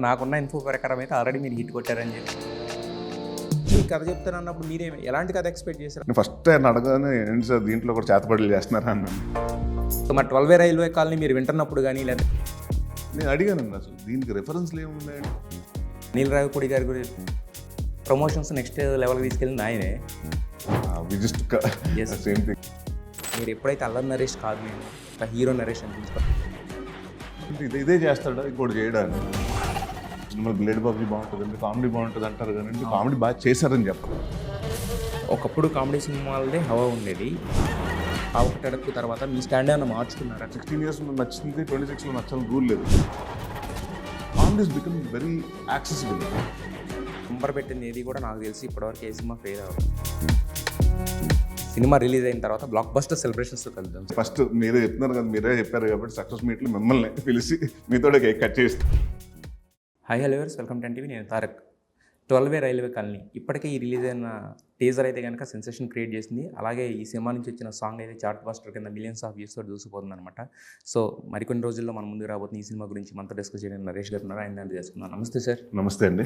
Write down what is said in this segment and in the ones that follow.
నాకున్న ఇన్ఫో ప్రకారం అయితే ఆల్రెడీ మీరు హిట్ కొట్టారని చెప్పి ఈ కథ చెప్తానన్నప్పుడు మీరే ఎలాంటి కథ ఎక్స్పెక్ట్ చేశారు? నేను ఫస్ట్ ఆయన అడగానే ఏంటి సార్ దీంట్లో కూడా చేతబడులు చేస్తున్నారా అన్నాను. మరి 12 రైల్వే కాలనీ మీరు వింటున్నప్పుడు కానీ లేదా నేను అడిగానండి అసలు దీనికి రెఫరెన్స్లు ఏమున్నాయండి. అనిల్ రావిపూడి గారి గురించి ప్రమోషన్స్ నెక్స్ట్ లెవెల్కి తీసుకెళ్ళింది ఆయనే. Just Yes. Same thing. మీరు ఎప్పుడైతే అల్లరి నరేష్ కాదు నేను ఒక హీరో నరేష్ అనిపించుకోవాలి. ఇదే చేస్తాడా ఇంకోటి చేయడానికి. సినిమా బ్లేడ్ బాబీ బాగుంటుందండి, కామెడీ బాగుంటుంది అంటారు కానీ కామెడీ బాగా చేశారని చెప్పరు. ఒకప్పుడు కామెడీ సినిమాలదే హవా ఉండేది. ఆ ఒకటి అడుగు తర్వాత మీ స్టాండ్ ఏమైనా మార్చుకున్నారా? 16 years నచ్చింది, 26లో నచ్చాలని రూల్ లేదు. Comedy is become very accessible. Number పెట్టింది ఏది కూడా నాకు తెలిసి ఇప్పటివరకు ఏ సినిమా ఫెయిల్ అవ్వదు. సినిమా రిలీజ్ అయిన తర్వాత బ్లాక్ బస్టర్ సెలబ్రేషన్స్తో కలుద్దాం. ఫస్ట్ మీరే చెప్తున్నారు కదా, మీరే చెప్పారు కాబట్టి సక్సెస్ మీట్లు మిమ్మల్ని పిలిచి మీతో కేక్ కట్ చేస్తాను. Hi hello viewers, welcome to TV. నేను తారక్. 12 రైల్వే కాలనీ ఇప్పటికే ఈ రిలీజ్ అయిన టీజర్ అయితే కనుక సెన్సేషన్ క్రియేట్ చేసింది. అలాగే ఈ సినిమా నుంచి వచ్చిన సాంగ్ అయితే చార్ట్ బస్టర్ కింద మిలియన్స్ ఆఫ్ వ్యూస్ తోటి దూసిపోతుంది అనమాట. సో మరికొన్ని రోజుల్లో మన ముందు రాబోతున్న ఈ సినిమా గురించి మనతో డిస్కస్ చేయడానికి నరేష్ గారు ఉన్నారు. ఆయన దాన్ని చేసుకున్నాను. నమస్తే సార్. నమస్తే అండి.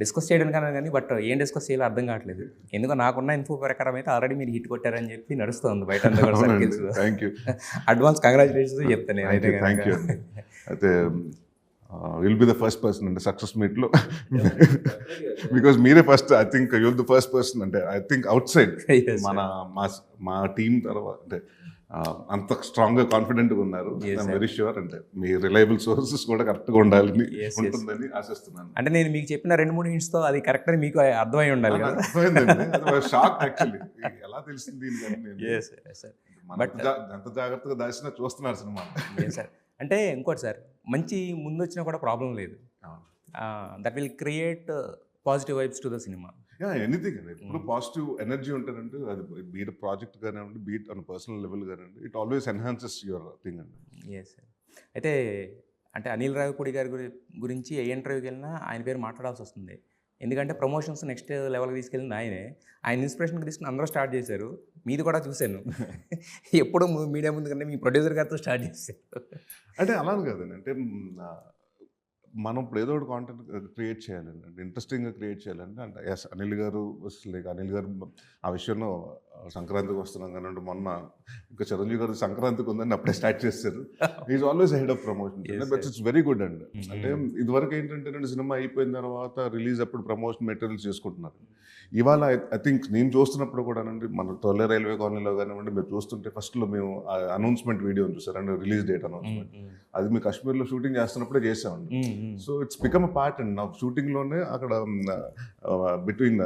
డిస్కస్ చేయడానికి కానీ బట్ ఏం డిస్కస్ చేయాలో అర్థం కావట్లేదు. ఎందుకో నాకున్న ఇన్ఫో ప్రకారం అయితే ఆల్రెడీ మీరు హిట్ కొట్టారని చెప్పి నడుస్తుంది బయట. Thank you. అడ్వాన్స్ కంగ్రాచులేషన్స్ చెప్తాను నేనైతే. Thank you. అయితే will be the first person అండి సక్సెస్ మీట్లో, బికాజ్ మీరే first. I think you'll the first person అంటే ఐ థింక్ అవుట్ సైడ్ మా టీం తర్వాత అంటే అంత స్ట్రాంగ్గా కాన్ఫిడెంట్గా ఉన్నారు. ఐఎమ్ వెరీ ష్యూర్ అంటే మీ రిలయబుల్ సోర్సెస్ కూడా కరెక్ట్గా ఉండాలని ఉంటుందని ఆశిస్తున్నాను. అంటే నేను మీకు చెప్పిన 2-3 హింట్స్తో అది కరెక్ట్ అని మీకు అర్థమై ఉండాలి కదా. అర్థమైందండి. Shock actually. ఎలా తెలిసింది ఎంత జాగ్రత్తగా దాచినా చూస్తున్నారు సినిమా. సార్ అంటే ఇంకోటి సార్, మంచి ముందు వచ్చినా కూడా ప్రాబ్లం లేదు. That will create positive vibes to the cinema. Anything అండి. ఇప్పుడు పాజిటివ్ ఎనర్జీ ఉంటుందంటే అది బీట్ ప్రాజెక్ట్ కానివ్వండి, బీట్ ఆన్ పర్సనల్ లెవెల్ కానివ్వండి, it always enhances your thing అండి. Yes sir. అయితే అంటే అనిల్ రావిపూడి గారి గురించి ఏ ఇంటర్వ్యూకి వెళ్ళినా ఆయన పేరు మాట్లాడాల్సి వస్తుంది. ఎందుకంటే ప్రమోషన్స్ నెక్స్ట్ లెవెల్కి తీసుకెళ్ళింది ఆయనే. ఆయన ఇన్స్పిరేషన్కి తీసుకుని అందరూ స్టార్ట్ చేశారు. మీది కూడా చూశాను. ఎప్పుడు మీడియా ముందు కంటే మీ ప్రొడ్యూసర్ గారితో స్టార్ట్ చేశారు. అంటే అలానే కదండి. అంటే మనం ఇప్పుడు ఏదో ఒకటి కాంటెంట్ క్రియేట్ చేయాలండి, అంటే ఇంట్రెస్టింగ్గా క్రియేట్ చేయాలంటే అంటే ఎస్ అనిల్ గారు లైక్ అనిల్ గారు ఆ విషయంలో సంక్రాంతికి వస్తున్నాం కానివ్వండి, మొన్న ఇంకా చిరంజీవి గారు సంక్రాంతికి ఉందని అప్పుడే స్టార్ట్ చేస్తారు. Is always head of promotion. But it's very good అండి. అంటే ఇదివరకు ఏంటంటే సినిమా అయిపోయిన తర్వాత రిలీజ్ అప్పుడు ప్రమోషన్ మెటీరియల్స్ చేసుకుంటున్నారు. ఇవాళ ఐ థింక్ నేను చూస్తున్నప్పుడు కూడా అండి, మన 12 రైల్వే కాలనీలో కానివ్వండి మీరు చూస్తుంటే ఫస్ట్లో మేము అనౌన్స్మెంట్ వీడియో చూసారండి, రిలీజ్ డేట్ అనౌన్స్మెంట్. అది మేము కాశ్మీర్లో షూటింగ్ చేస్తున్నప్పుడే చేసామండి. So it's become a part అండి. నా షూటింగ్లోనే అక్కడ బిట్వీన్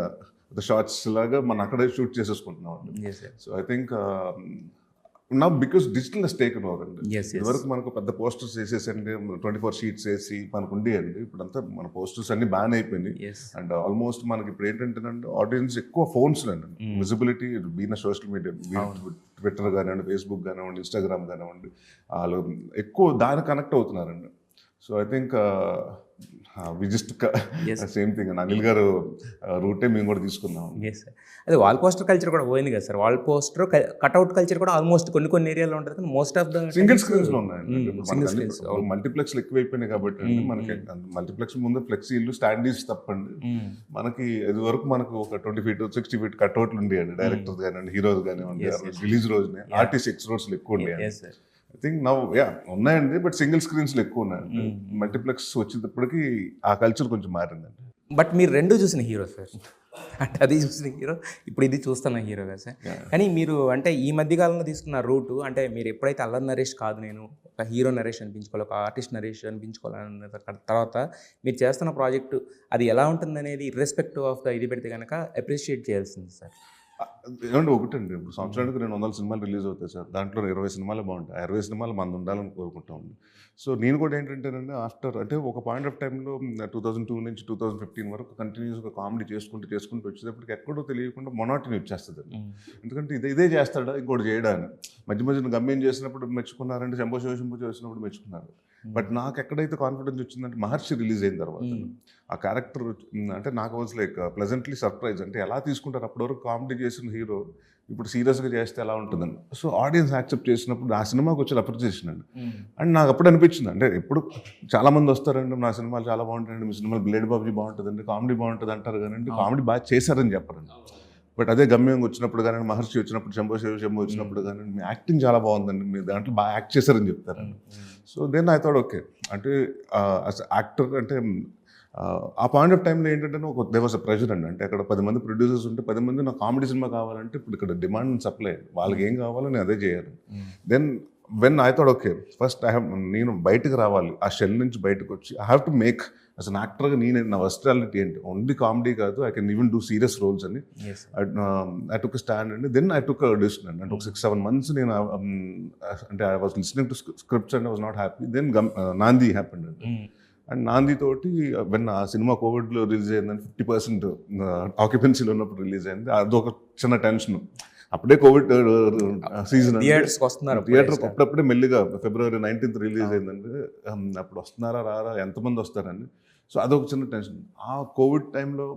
ద షార్ట్స్ లాగా మనం అక్కడే షూట్ చేసేసుకుంటున్నాం అండి. సో ఐ థింక్ నా because digital has taken over అండి. ఇదివరకు మనకు పెద్ద పోస్టర్స్ వేసేసండి, 24 షీట్స్ వేసి మనకు ఉండేయండి. ఇప్పుడంతా మన పోస్టర్స్ అన్ని బ్యాన్ అయిపోయినాయి. అండ్ ఆల్మోస్ట్ మనకి ఇప్పుడు ఏంటంటేనండి ఆడియన్స్ ఎక్కువ ఫోన్స్ అండి. Visibility being social media, Twitter కానివ్వండి, ఫేస్బుక్ కానివ్వండి, ఇన్స్టాగ్రామ్ కానివ్వండి, వాళ్ళు ఎక్కువ దాని కనెక్ట్ అవుతున్నారండి. So I think we just same thing అండి. అనిల్ గారు రూటే మేము కూడా తీసుకున్నాం. అదే వాల్ పోస్టర్ కల్చర్ కూడా పోయింది కదా sir. Wall poster cutout culture కూడా ఆల్మోస్ట్ కొన్ని ఏరియాలో ఉంటుంది, కానీ most of the single screens లో ఉన్నాయండి. మల్టీప్లెక్స్ ఎక్కువైపోయినాయి కాబట్టి మనకి మల్టీప్లెక్స్ ముందు ఫ్లెక్సీలు స్టాండీస్ తప్పండి. మనకి ఇది వరకు మనకు ఒక 20 feet 60 feet కట్అవుట్లు ఉండేయండి. డైరెక్టర్స్ కానివ్వండి, హీరోస్ కానివ్వండి, రిలీజ్ రోజునే ఆర్టిస్ట్ ఎక్స్రోడ్స్లు ఎక్కువ ఉండేయండి. ఐ థింక్ నౌ ఉన్నాయండి, బట్ సింగిల్ స్క్రీన్స్లో ఎక్కువ ఉన్నాయండి. మల్టీప్లెక్స్ వచ్చేటప్పటికి ఆ కల్చర్ కొంచెం మారిందండి. బట్ మీరు రెండు చూసిన హీరో సార్, అంటే అది చూసిన హీరో, ఇప్పుడు ఇది చూస్తున్న హీరో కదా సార్. కానీ మీరు అంటే ఈ మధ్యకాలంలో తీసుకున్న రూటు అంటే మీరు ఎప్పుడైతే అల్లరి నరేష్ కాదు నేను ఒక హీరో నరేష్ అనిపించుకోవాలి, ఒక ఆర్టిస్ట్ నరేష్ అనిపించుకోవాలన్న తర్వాత మీరు చేస్తున్న ప్రాజెక్టు అది ఎలా ఉంటుందనేది ఇర్రెస్పెక్టివ్ ఆఫ్ ద ఇది పెడితే కనుక అప్రిషియేట్ చేయాల్సింది సార్. ఏమంటే ఒకటండి, ఇప్పుడు సంవత్సరానికి 200 సినిమాలు రిలీజ్ అవుతాయి సార్. దాంట్లో 20 సినిమాలు బాగుంటాయి. 60 సినిమాలు మంది ఉండాలని కోరుకుంటాం. సో నేను కూడా ఏంటంటేనండి ఆఫ్టర్ అంటే ఒక పాయింట్ ఆఫ్ టైంలో 2002 నుంచి 2015 వరకు కంటిన్యూస్గా కామెడీ చేసుకుంటూ వచ్చేటప్పటికి ఎక్కడో తెలియకుండా మొనాటిని వచ్చేస్తుంది. ఎందుకంటే ఇదే చేస్తాడా ఇంకోటి చేయడానికి. మధ్య మధ్యన గమ్యం చేసినప్పుడు మెచ్చుకున్నారంటే, శంభో చేసినప్పుడు మెచ్చుకున్నారు. బట్ నాకు ఎక్కడైతే కాన్ఫిడెన్స్ వచ్చిందంటే మహర్షి రిలీజ్ అయిన తర్వాత ఆ క్యారెక్టర్ అంటే నాకు వాజ్ లైక్ ప్లెజెంట్లీ సర్ప్రైజ్. అంటే ఎలా తీసుకుంటారు అప్పటివరకు కామెడీ చేసిన హీరో ఇప్పుడు సీరియస్గా చేస్తే ఎలా ఉంటుందని. సో ఆడియన్స్ యాక్సెప్ట్ చేసినప్పుడు ఆ సినిమాకి వచ్చి అప్రిసియేషన్ అండి. అండ్ నాకు అప్పుడు అనిపించింది అంటే ఎప్పుడు చాలామంది వస్తారండి నా సినిమాలు చాలా బాగుంటాయండి, మీ సినిమాలు బ్లేడ్ బాబుజీ బాగుంటుందండి, కామెడీ బాగుంటుంది అంటారు కానీ కామెడీ బాగా చేశారని చెప్పరండి. బట్ అదే గమ్యం వచ్చినప్పుడు కానీ, మహర్షి వచ్చినప్పుడు, శంభు వచ్చినప్పుడు కానీ మీ యాక్టింగ్ చాలా బాగుందండి, మీరు దాంట్లో బాగా యాక్ట్ చేశారని చెప్తారండి. So then I thought okay అంటే యాక్టర్ అంటే ఆ పాయింట్ ఆఫ్ టైంలో ఏంటంటే ఒక దే వాస్ అ ప్రెషర్ అండి. అంటే అక్కడ 10 మంది ప్రొడ్యూసర్స్ ఉంటే 10 మంది నాకు కామెడీ సినిమా కావాలంటే ఇప్పుడు ఇక్కడ డిమాండ్ అండ్ సప్లై, వాళ్ళకి ఏం కావాలో నేను అదే చేయాలి. Then when I thought okay first నేను బయటకు రావాలి, ఆ షెల్ నుంచి బయటకు వచ్చి I have to make as an యాక్టర్గా నా వర్స్టాలిటీ ఏంటి, ఓన్లీ కామెడీ కాదు, I can even do serious roles అని ఐ టుక్ స్టాండ్ అండి. దెన్ ఐ టుక్ డిసిషన్ అండి. అంటే ఒక 6-7 months నేను అంటే I was listening to scripts and I was not happy. Then Naandhi happened అండి. అండ్ నాంది తోటి వెన్ ఆ సినిమా కోవిడ్లో రిలీజ్ అయిందని 50% ఆక్యుపెన్సీలో ఉన్నప్పుడు రిలీజ్ అయింది. అదొక చిన్న టెన్షన్. అప్పుడే కోవిడ్ సీజన్, థియేటర్ అప్పుడప్పుడే మెల్లిగా February 19th రిలీజ్ అయిందండి. అప్పుడు వస్తున్నారా రారా, ఎంతమంది వస్తారని. సో అదొక చిన్న టెన్షన్. ఆ కోవిడ్ టైంలో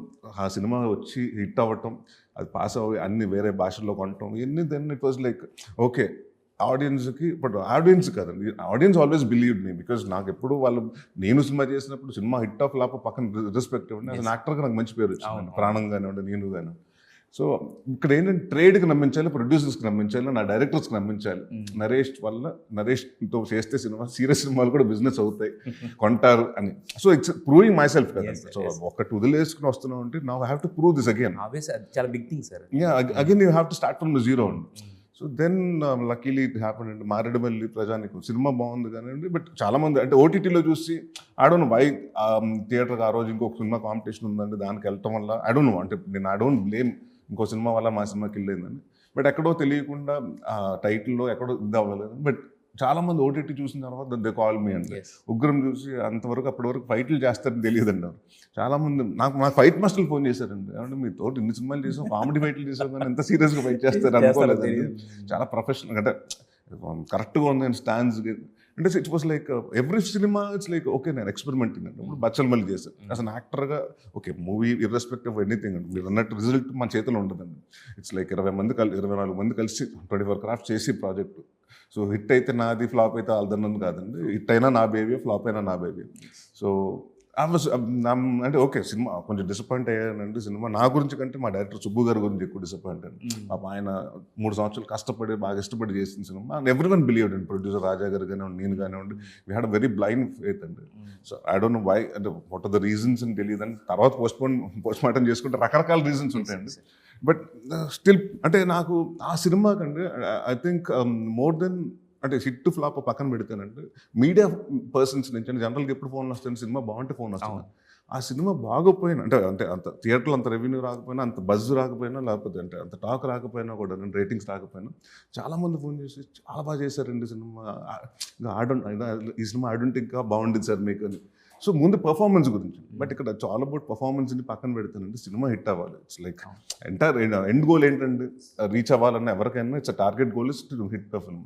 ఆ సినిమా వచ్చి హిట్ అవ్వటం, అది పాస్ అవ్వి అన్ని వేరే భాషల్లో కొనటం ఇవన్నీ, then it was like okay ఆడియన్స్కి. బట్ ఆడియన్స్ కాదండి, audience always believe me, because నాకు ఎప్పుడు వాళ్ళు నేను సినిమా చేసినప్పుడు సినిమా హిట్ ఆఫ్ లాప పక్కన రెస్పెక్ట్ ఇవ్వండి, అసలు యాక్టర్గా నాకు మంచి పేరు వచ్చింది, ప్రాణం కానివ్వండి, నేను కానీ. సో ఇక్కడ ఏంటంటే ట్రేడ్కి నమ్మించాలి, ప్రొడ్యూసర్స్కి నమ్మించాలి, నా డైరెక్టర్స్కి నమ్మించాలి. నరేష్తో చేస్తే సినిమా సీరియస్ సినిమాలు కూడా బిజినెస్ అవుతాయి, కొంటారు అని. So it's proving myself కదా. సో ఒకటి వదిలేసుకుని వస్తున్నాం అంటే now I have to prove this again. చాలా big thing sir. Again you have to start from the zero అండి. So then luckily it happen అండి. మారేడుమల్లి ప్రజానికి సినిమా బాగుంది కానివ్వండి, బట్ చాలామంది అంటే ఓటీటీలో చూసి ఐ డోంట్ నో వై థియేటర్కి ఆ రోజు ఇంకొక సినిమా కాంపిటీషన్ ఉందండి, దానికి వెళ్ళటం వల్ల ఐ డోంట్ నో, అంటే నేను ఐ డోంట్ బ్లేమ్ ఇంకో సినిమా వల్ల మా సినిమాకి వెళ్ళిందని. బట్ ఎక్కడో తెలియకుండా ఆ టైటిల్లో ఎక్కడో ఇది అవ్వలేదు. బట్ చాలామంది ఓటీటీ చూసిన తర్వాత దే కాల్ మీ అండి. ఉగ్రం చూసి అంతవరకు అప్పటి వరకు ఫైట్లు చేస్తారని తెలియదండి ಅವರು. చాలామంది నాకు ఫైట్ మాస్టర్లు ఫోన్ చేశారండి, ఏమంటే మీతో ఇన్ని సినిమాలు చేసాం, కామెడీ ఫైట్లు చేసాం కానీ ఎంత సీరియస్గా ఫైట్ చేస్తారు అనుకోలేదండి. చాలా ప్రొఫెషనల్ అంటే కరెక్ట్గా ఉంది స్టాండ్స్. అంటే it was like every cinema it's like okay నేను ఎక్స్పెరిమెంటింగ్ అండి. ఇప్పుడు బచ్చల్ మళ్ళీ చేశాను అసలు యాక్టర్గా. Okay movie irrespective of anything అండి, మీరు అన్నట్టు రిజల్ట్ మన చేతిలో ఉండదండి. ఇట్స్ లైక్ 24 మంది కలిసి 24 క్రాఫ్ట్ చేసి ప్రాజెక్టు. సో హిట్ అయితే నాది, ఫ్లాప్ అయితే వాళ్ళదన్నది కాదండి. హిట్ అయినా నా బేబీ, ఫ్లాప్ అయినా నా బేబీ. సో అంటే ఓకే సినిమా కొంచెం డిసప్పాయింట్ అయ్యానండి. సినిమా నా గురించి కంటే మా డైరెక్టర్ సుబ్బు గారి గురించి ఎక్కువ డిసప్పాయింట్ అండి. ఆయన 3 సంవత్సరాలు కష్టపడి బాగా ఇష్టపడి చేసిన సినిమా. ఎవ్రీ వన్ బిలీవ్డ్ అండి, ప్రొడ్యూసర్ రాజా గారు కానివ్వండి, నేను కానివ్వండి. We had a very blind faith అండి. So I don't know why, అంటే వాట్ ఆర్ ద రీజన్స్ అని తెలియదు అండి. తర్వాత పోస్ట్ మార్టం చేసుకుంటే రకరకాల రీజన్స్ ఉంటాయండి. బట్ స్టిల్ అంటే నాకు ఆ సినిమా కంటే ఐ థింక్ మోర్ దెన్ అంటే హిట్ ఫ్లాప్ పక్కన పెడితేనంటే మీడియా పర్సన్స్ నుంచి అంటే జనరల్గా ఎప్పుడు ఫోన్ వస్తుంది, సినిమా బాగుంటే ఫోన్ వస్తుంది. ఆ సినిమా బాగోపోయినా అంటే అంత థియేటర్లో అంత రెవెన్యూ రాకపోయినా, అంత బజ్ రాకపోయినా, లేకపోతే అంటే అంత టాక్ రాకపోయినా కూడా, రేటింగ్స్ రాకపోయినా చాలామంది ఫోన్ చేసి చాలా బాగా చేశారండి సినిమా, ఈ సినిమా ఆడుంటే ఇంకా బాగుండేది సార్ మీకు అని. సో ముందు పర్ఫార్మెన్స్ గురించి. బట్ ఇక్కడ చాలా అబౌట్ పర్ఫార్మెన్స్ని పక్కన పెడతానండి, సినిమా హిట్ అవ్వాలి. It's like entire end goal ఏంటంటే రీచ్ అవ్వాలన్నా ఎవరికైనా it's target goal is to hit the film.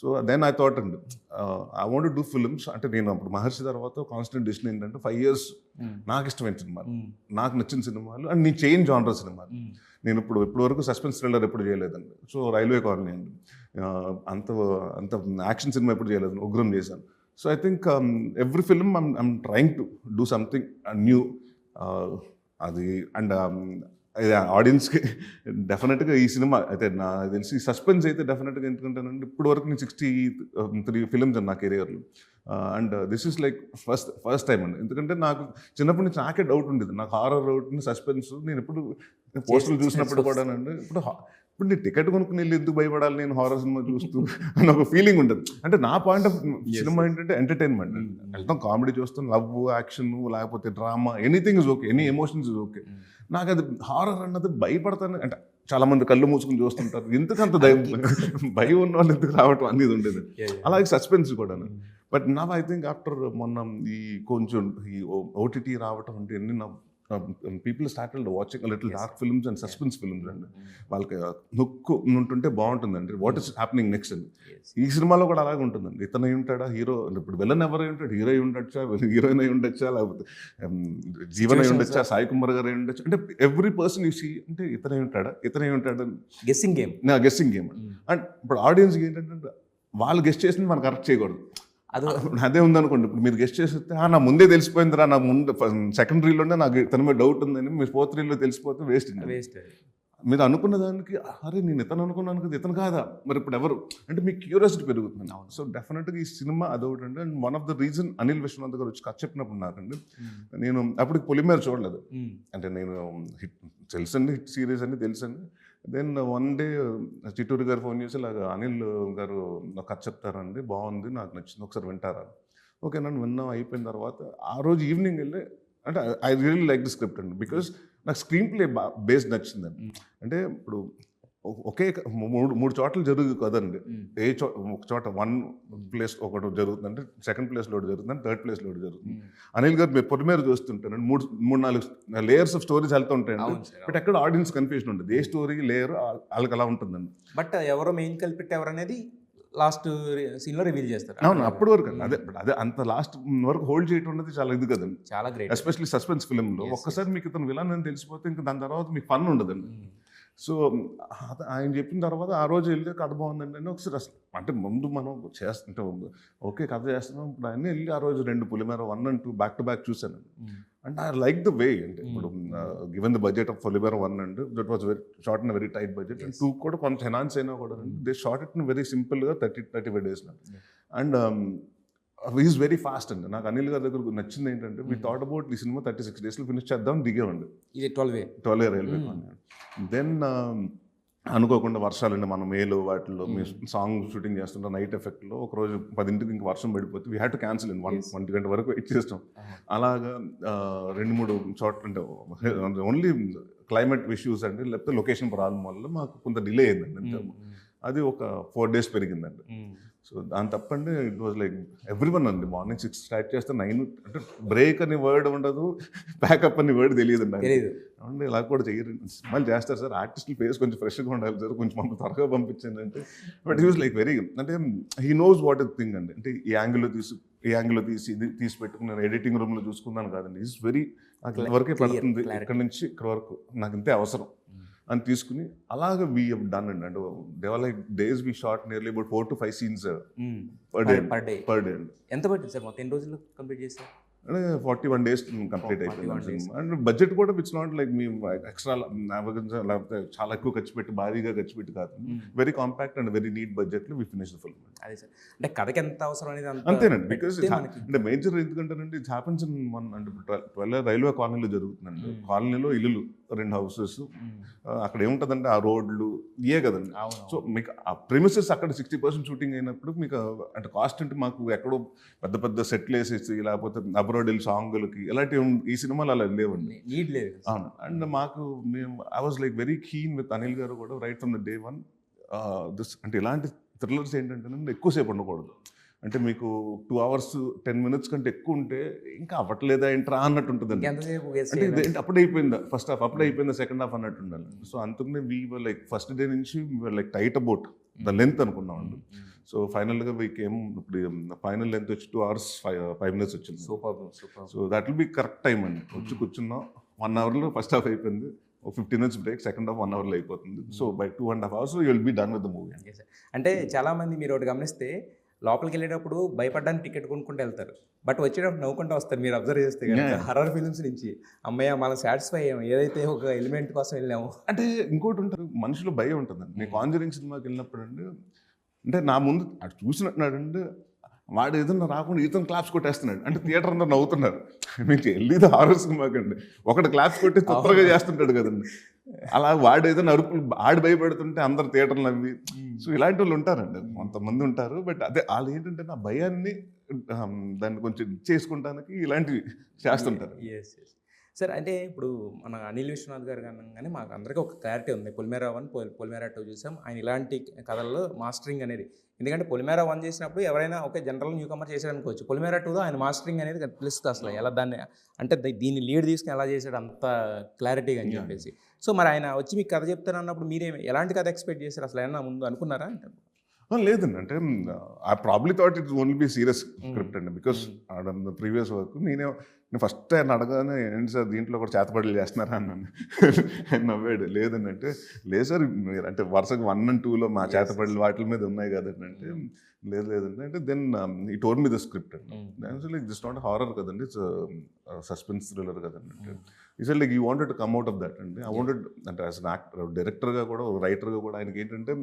So then I thought అండి I want to do films. అంటే నేను అప్పుడు మహర్షి తర్వాత కాన్స్టెంట్ డిసిషన్ ఏంటంటే 5 years నాకు ఇష్టమైన సినిమాలు, నాకు నచ్చిన సినిమాలు అండ్ నీ చేంజ్ జానర్ సినిమాలు. నేను ఇప్పటి వరకు సస్పెన్స్ థ్రిల్లర్ ఎప్పుడు చేయలేదండి. సో రైల్వే కాలనీ అండి, అంత యాక్షన్ సినిమా ఎప్పుడు చేయలేదు, ఉగ్రం చేశాను. So I think every film I'm trying to do something new. అది అండ్ ఆడియన్స్కి డెఫినెట్గా ఈ సినిమా అయితే నాకు తెలిసి సస్పెన్స్ అయితే డెఫినెట్గా ఎందుకంటానండి. ఇప్పటి వరకు నేను 63 ఫిల్మ్స్ అండి నా కెరియర్లో. And this is like first time అండి. ఎందుకంటే నాకు చిన్నప్పటి నుంచి నాకే డౌట్ ఉండేది, నాకు హారర్ డౌట్, సస్పెన్స్. నేను ఎప్పుడు పోస్టర్లు చూసినప్పుడు కూడానండి ఇప్పుడు నేను టికెట్ కొనుక్కుని వెళ్ళి ఎందుకు భయపడాలి నేను హారర్ సినిమా చూస్తూ అని ఒక ఫీలింగ్ ఉంటుంది. అంటే నా పాయింట్ ఆఫ్ సినిమా ఏంటంటే ఎంటర్టైన్మెంట్. వెళ్తాం కామెడీ చూస్తాం, లవ్, యాక్షన్, లేకపోతే drama, anything is okay, any emotions is okay. నాకు అది హారర్ అన్నది భయపడతాను. అంటే చాలా మంది కళ్ళు మూసుకుని చూస్తుంటారు, ఎందుకంత భయం ఉన్న వాళ్ళు ఎందుకు రావటం అనేది ఉండేది. అలాగే సస్పెన్స్ కూడా. బట్ నా ఐ థింక్ ఆఫ్టర్ మొన్న ఈ కొంచెం ఈ ఓటీటీ రావటం అంటే అన్ని నా people started watching little dark films and suspense films అండి. వాళ్ళకి నొక్కు ఉంటుంటే బాగుంటుందండి, వాట్ ఈస్ హ్యాపెనింగ్ నెక్స్ట్ అండి. ఈ సినిమాలో కూడా అలాగే ఉంటుందండి. ఇతను అయి ఉంటాడా హీరో, ఇప్పుడు విలన్ ఎవరై ఉంటాడు, హీరో అయి ఉండొచ్చా, హీరోయిన్ అయి ఉండొచ్చా, లేకపోతే జీవన్ అయి ఉండొచ్చా, సాయి కుమార్ గారు అయి ఉండొచ్చు, అంటే ఎవ్రీ పర్సన్ యూ సీ అంటే ఇతనే ఉంటాడా, ఇతనే ఉంటాడా, గెస్సింగ్ గేమ్. నా గెస్సింగ్ గేమ్ అండి. అండ్ ఇప్పుడు ఆడియన్స్కి ఏంటంటే వాళ్ళు గెస్ట్ చేసింది మనం కరెక్ట్ చేయకూడదు. అదే ఉందనుకోండి, ఇప్పుడు మీరు గెస్ట్ చేస్తే నా ముందే తెలిసిపోయిందిరా, నా ముందు సెకండ్ రీల్లోనే నాకు తన మీద డౌట్ ఉందని మీరు ఫోర్త్ రీల్లో తెలిసిపోతే వేస్ట్. మీరు అనుకున్న దానికి అరే నేను ఇతను అనుకున్నాను కదా, ఇతను కాదా, మరి ఇప్పుడు ఎవరు అంటే మీకు క్యూరియాసిటీ పెరుగుతుంది. సో డెఫినెట్గా ఈ సినిమా అదొకటి అండి. And one of the reason Anil Vishwanath garu వచ్చి కథ చెప్పినప్పుడు నాకండి, నేను అప్పుడు పొలిమేర చూడలేదు, అంటే నేను హిట్ తెలుసండి, హిట్ సిరీస్ అని తెలుసండి. దెన్ వన్ డే చిట్టూరు గారు ఫోన్ చేసి ఇలాగ అనిల్ గారు నాకు కథ చెప్తారండి, బాగుంది, నాకు నచ్చింది, ఒకసారి వింటారా. ఓకే నన్ను విన్నాం. అయిపోయిన తర్వాత ఆ రోజు ఈవినింగ్ వెళ్ళి, అంటే I really like the script అండి, బికాస్ నాకు స్క్రీన్ ప్లే బేస్డ్ నచ్చిందండి. అంటే ఇప్పుడు ఒకే మూడు చోట్ల జరుగుతుంది కదండి, ఒక చోట వన్ ప్లేస్ ఒకటి జరుగుతుందంటే, సెకండ్ ప్లేస్లో ఒకటి జరుగుతుంది, థర్డ్ ప్లేస్లో ఒకటి జరుగుతుంది. అనిల్ గారు మీరు పొలిమేర చూస్తుంటారండి, మూడు నాలుగు లేయర్స్ ఆఫ్ స్టోరీస్ వెళ్తూ ఉంటాయండి. బట్ ఎక్కడ ఆడియన్స్ కన్ఫ్యూజన్ ఉంటుంది, ఏ స్టోరీ లేయర్ వాళ్ళకి అలా ఉంటుందండి. బట్ ఎవరో మెయిన్ కల్పిట్ ఎవరు అనేది లాస్ట్ సీన్ లో రివీల్ చేస్తారు. అవును, అప్పటి వరకు అదే అంత లాస్ట్ వరకు హోల్డ్ చేయడం అనేది చాలా ఇది కదండి, చాలా గ్రేట్. ఎస్పెషల్లీ సస్పెన్స్ ఫిల్మ్లో ఒక్కసారి మీకు ఇతను విలన్ అని తెలిసిపోతే ఇంకా దాని తర్వాత మీకు ఫన్ ఉండదండి. సో ఆయన చెప్పిన తర్వాత ఆ రోజు వెళ్తే కథ బాగుందండి అని ఒకసారి అసలు అంటే ముందు మనం చేస్తుంటే ఓకే కథ చేస్తున్నాం, ఇప్పుడు ఆయన వెళ్ళి ఆ రోజు 2 పొలిమేర 1 and 2 బ్యాక్ టు బ్యాక్ చూశాను. And I like the way, అంటే ఇప్పుడు given the budget of Polimera 1 and that was very short in very tight budget, and 2 కూడా కొంచెం ఎనాన్స్ అయినా కూడా they short it in very సింపుల్గా 35 days. And is very fast అండి. నాకు అనిల్ గారి దగ్గర నచ్చింది ఏంటంటే వీ థాట్ అబౌట్ ఈ సినిమా 36 daysలో ఫినిష్ చేద్దాం దిగేవండి. ఇది 12 రైల్వే. దెన్ అనుకోకుండా వర్షాలండి, మనం మేలో వాటిల్లో మీ సాంగ్ షూటింగ్ చేస్తుంటాం, నైట్ ఎఫెక్ట్లో ఒకరోజు 10ంటికి ఇంక వర్షం పడిపోతే వీ హ్యాడ్ టు క్యాన్సిల్ అండి. 1 గంట వరకు వెయిట్ చేస్తాం. అలాగా 2-3 చోట్ల అంటే ఓన్లీ క్లైమేట్ ఇష్యూస్ అండి, లేకపోతే లొకేషన్ ప్రాబ్లం వల్ల మాకు కొంత డిలే అయిందండి. అది ఒక 4 days పెరిగిందండి. సో దాని తప్పండి ఇట్ వాజ్ లైక్ ఎవ్రీవన్ అండి, మార్నింగ్ 6 స్టార్ట్ చేస్తే 9 అంటే బ్రేక్ అని వర్డ్ ఉండదు, ప్యాకప్ అని వర్డ్ తెలియదండి. అంటే ఇలా కూడా చేయరు, మళ్ళీ చేస్తారు సార్, ఆర్టిస్టుల ఫేస్ కొంచెం ఫ్రెష్గా ఉండాలి సార్, కొంచెం మమ్మల్ని త్వరగా పంపించండి అంటే. But he was like very, అంటే he knows what is thing అండి, అంటే ఈ యాంగిల్లో తీసి ఇది తీసి పెట్టుకుని నేను ఎడిటింగ్ రూమ్లో చూసుకున్నాను కాదండి. ఈజ్ వెరీ నాకు ఇంతవరకే పడుతుంది, ఇక్కడ నుంచి ఇక్కడ వరకు నాకు ఇంతే అవసరం అని తీసుకుని అలాగే వీ హవ్ డన్ అండి. అంటే there were like days we shot nearly about 4 to 5 scenes per day అండి. ఎంత పట్టింది సార్ మొత్తం ఎన్ని రోజులు కంప్లీట్ చేశారు? అంటే 41 days కంప్లీట్ అయిపోయింది. అండ్ బడ్జెట్ కూడా ఇట్స్ నాట్ లైక్ మీ ఎక్స్ట్రా లేకపోతే చాలా ఎక్కువ ఖర్చు పెట్టి భారీగా ఖర్చు పెట్టి కాదు, very compact and very neat బడ్జెట్లో వి ఫినిష్ ద ఫిల్మ్. అదే సార్, అంటే కథకి ఎంత అవసరం అనేది అంతేనండి. బికాస్ అంటే మేజర్ ఎందుకంటేనండి ఇట్ హ్యాపెన్స్ ఇన్ వన్, అంటే 12 రైల్వే కాలనీలో జరుగుతుందండి. కాలనీలో ఇల్లులు 2 houses, అక్కడ ఏముంటుందంటే ఆ రోడ్లు ఇవే కదండి. సో మీకు ఆ ప్రిమిసెస్ అక్కడ 60% షూటింగ్ అయినప్పుడు మీకు అంటే కాస్ట్ అంటే మాకు ఎక్కడో పెద్ద పెద్ద సెట్లు వేసేసి లేకపోతే అబ్రాడ్ సాంగులకి ఇలాంటివి ఈ సినిమాలు అలా లేవండి. అవును. అండ్ మాకు I was like very keen with Anil గారు కూడా right from the day 1 this, అంటే ఇలాంటి థ్రిల్లర్స్ ఏంటంటే ఎక్కువసేపు ఉండకూడదు. అంటే మీకు 2 hours 10 minutes కంటే ఎక్కువ ఉంటే ఇంకా అవ్వట్లేదా ఏంట్రా అన్నట్టు ఉంటుందండి. అంటే ఇదేంటి అప్పుడే అయిపోయిందా ఫస్ట్ హాఫ్, అప్పుడే అయిపోయిందా సెకండ్ హాఫ్ అన్నట్టు ఉండాలి. సో అందుకనే we were like first day నుంచి were like tight about the length అనుకున్నామండి. సో ఫైనల్గా వీకేం ఇప్పుడు ఫైనల్ లెంత్ వచ్చి 2 hours 5 minutes వచ్చింది. So that will be correct time అండి. వచ్చి కూర్చున్నాం 1 hourలో ఫస్ట్ హాఫ్ అయిపోయింది, 15 minutes బ్రేక్, సెకండ్ హాఫ్ 1 hourలో అయిపోతుంది. So by 2.5 hours you will be done with the movie. అంటే చాలామంది మీరు ఒకటి గమనిస్తే లోపలికి వెళ్ళేటప్పుడు భయపడడానికి టికెట్ కొనుక్కుంటూ వెళ్తారు, బట్ వచ్చేటప్పుడు నవ్వుకుంటూ వస్తారు. మీరు అబ్జర్వ్ చేస్తే హర్రర్ ఫిల్మ్స్ నుంచి అమ్మయ్య మనం సాటిస్ఫై అయ్యాము ఏదైతే ఒక ఎలిమెంట్ కోసం వెళ్ళాము. అంటే ఇంకోటి ఉంటారు, మనుషులు భయం ఉంటుందండి. నేను కాంజరింగ్ సినిమాకి వెళ్ళినప్పుడు అండి, అంటే నా ముందు అటు చూసినట్టున్నాడు అండి, వాడు ఏదన్నా రాకుండా ఇతను క్లాప్స్ కొట్టేస్తున్నాడు, అంటే థియేటర్ అందరూ నవ్వుతున్నారు. మీకు వెళ్ళేది హారర్ సినిమాకి అండి, ఒకటి క్లాప్స్ కొట్టి తొందరగా చేస్తుంటాడు కదండి, అలా వాడు ఏదైనా అరుపులు ఆడి భయపడుతుంటే అందరు థియేటర్లు అవి. సో ఇలాంటి వాళ్ళు ఉంటారండి, కొంతమంది ఉంటారు. బట్ అదే వాళ్ళు ఏంటంటే నా భయాన్ని దాన్ని కొంచెం చేసుకుంటానికి ఇలాంటివి చేస్తుంటారు. సార్ అంటే ఇప్పుడు మన అనిల్ విశ్వనాథ్ గారు కానీ మాకు అందరికీ ఒక క్లారిటీ ఉంది. 'పొలిమేర 1', 'పొలిమేర 2' చూసాం. ఆయన ఇలాంటి కథల్లో మాస్టరింగ్ అనేది ఎందుకంటే 'పొలిమేర 1' చేసినప్పుడు ఎవరైనా ఓకే జనరల్ న్యూ కమర్ చేశారనుకోవచ్చు. 'పొలిమేర 2'లో ఆయన మాస్టరింగ్ అనేది తెలుస్తుంది అసలు ఎలా దాన్ని అంటే దీన్ని లీడ్ తీసుకుని ఎలా చేశాడు అంత క్లారిటీగా అని చెప్పేసి. సో మరి ఆయన వచ్చి మీకు కథ చెప్తారన్నప్పుడు మీరేమి ఎలాంటి కథ ఎక్స్పెక్ట్ చేశారు అసలు ఏమన్నా ముందు అనుకున్నారా? లేదండి, అంటే I probably thought it only be serious script అండి. బికాస్ ప్రీవియస్ వర్క్ నేను ఫస్ట్ ఆయన అడగానే ఏంటి సార్ దీంట్లో కూడా చేతబడులు చేస్తున్నారా అన్నాను. ఆయన నవ్వాడు. లేదండి అంటే లేదు సార్ మీరు అంటే వరుసగా 1 and 2లో మా చేతబడులు వాటి మీద ఉన్నాయి కదండి అంటే లేదండి అంటే దెన్ ఈ టోల్ మీ ద స్క్రిప్ట్ అండి. లైక్ దిస్ నాట్ హారర్ కదండి, ఇట్స్ సస్పెన్స్ థ్రిల్లర్ కదండి అంటే ఈ sir like you wanted to come out of that అండి. ఐ వాంటెడ్ అంటే యాజ్ అన్ యాక్టర్ డైరెక్టర్గా కూడా రైటర్గా కూడా ఆయనకి ఏంటంటే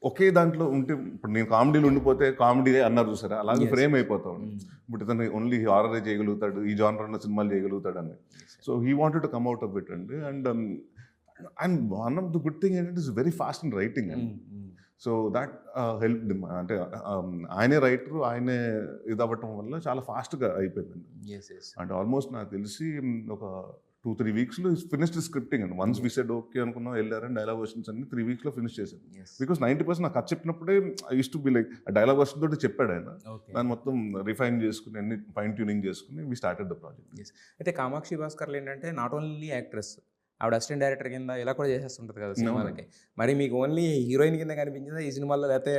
ఒకే దాంట్లో ఉంటే ఇప్పుడు నేను కామెడీలో ఉండిపోతే కామెడీ అన్నారు చూసారా అలాగే ఫ్రేమ్ అయిపోతా ఉంది. ఇప్పుడు ఇతను ఓన్లీ హారరే చేయగలుగుతాడు, ఈ జానర్లో సినిమాలు చేయగలుగుతాడు అని. So he wanted to come out of it అండి. And one of the good thing ఏంటంటే it's very fast in writing అండి. సో దాట్ హెల్ప్ అంటే ఆయనే రైటరు, ఆయనే ఇది అవ్వటం వల్ల చాలా ఫాస్ట్గా అయిపోయిందండి. అంటే ఆల్మోస్ట్ నాకు తెలిసి ఒక 2-3 వీక్స్లో ఫినిష్డ్ స్క్రిప్టింగ్ అండి. వన్స్ వి సెడ్ ఓకే అనుకున్నాం, వెళ్ళారని డైలాగ్ వర్షన్స్ అన్ని 3 వీక్స్లో ఫినిష్ చేశాను. బికాస్ 90% నాకు కథ చెప్పినప్పుడే I used to be like dialogue version తోటి చెప్పాడు ఆయన. దాన్ని మొత్తం రిఫైన్ చేసుకుని అన్ని ఫైన్ ట్యూనింగ్ చేసుకుని వి స్టార్టెడ్ ద ప్రాజెక్ట్. అయితే కామాక్షి భాస్కర్లు ఏంటంటే నాట్ ఓన్లీ యాక్ట్రెస్, ఆవిడ అసిస్టెంట్ డైరెక్టర్ కింద ఇలా కూడా చేసేస్తుంటుంది కదా సినిమాలకి. మరి మీకు ఓన్లీ హీరోయిన్ కింద కనిపించిందా ఈ సినిమాలో, లేకపోతే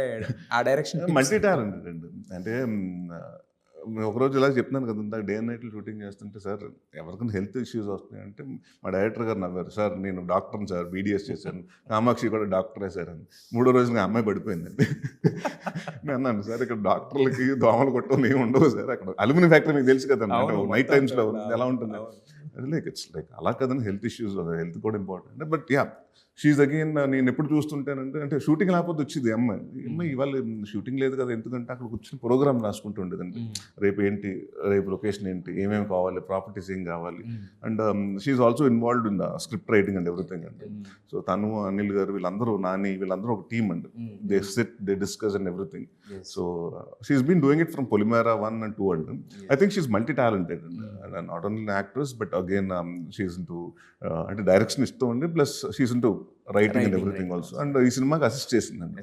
ఆ డైరెక్షన్? మల్టీ టాలెంటెడ్ అండి. అంటే ఒకరోజు ఇలా చెప్తున్నాను కదా ఇందాక డే అండ్ నైట్లో షూటింగ్ చేస్తుంటే సార్ ఎవరికైనా హెల్త్ ఇష్యూస్ వస్తున్నాయి అంటే మా డైరెక్టర్ గారు నవ్వారు. సార్ నేను డాక్టర్ని సార్, బీడీఎస్ చేశాను, కామాక్షి కూడా డాక్టరే సార్ అని. 3వ రోజున అమ్మాయి పడిపోయిందండి. నేను అన్నాను సార్ ఇక్కడ డాక్టర్లకి దోమలు కొట్టడం ఏమి ఉండవు సార్, అక్కడ అల్యూమినియం ఫ్యాక్టరీ మీకు తెలుసు కదా నైట్ టైమ్స్లో ఎలా ఉంటుంది. అది లైక్ ఇట్స్ లైక్ అలా కదండి, హెల్త్ ఇష్యూస్, హెల్త్ కూడా important. But yeah she again నేను ఎప్పుడు చూస్తుంటానంటే అంటే షూటింగ్ లేకపోతే వచ్చింది అమ్మాయి ఇవాళ షూటింగ్ లేదు కదా ఎందుకంటే అక్కడ కూర్చొని ప్రోగ్రామ్ రాసుకుంటూ ఉండేదండి. రేపు ఏంటి, రేపు లొకేషన్ ఏంటి, ఏమేమి కావాలి, ప్రాపర్టీస్ ఏం కావాలి. And she also involved in the script writing and everything అండి. సో తను, అనిల్ గారు వీళ్ళందరూ, నాని వీళ్ళందరూ ఒక టీమ్ అండి. They sit, they discuss and everything. So she been doing it from Polimera 1 and 2 అండి. I think she multi talented and not only actress but again she into అంటే direction ఇష్టం అండి, plus she into writing and everything also. And ఈ సినిమాకి assist చేసిందండి.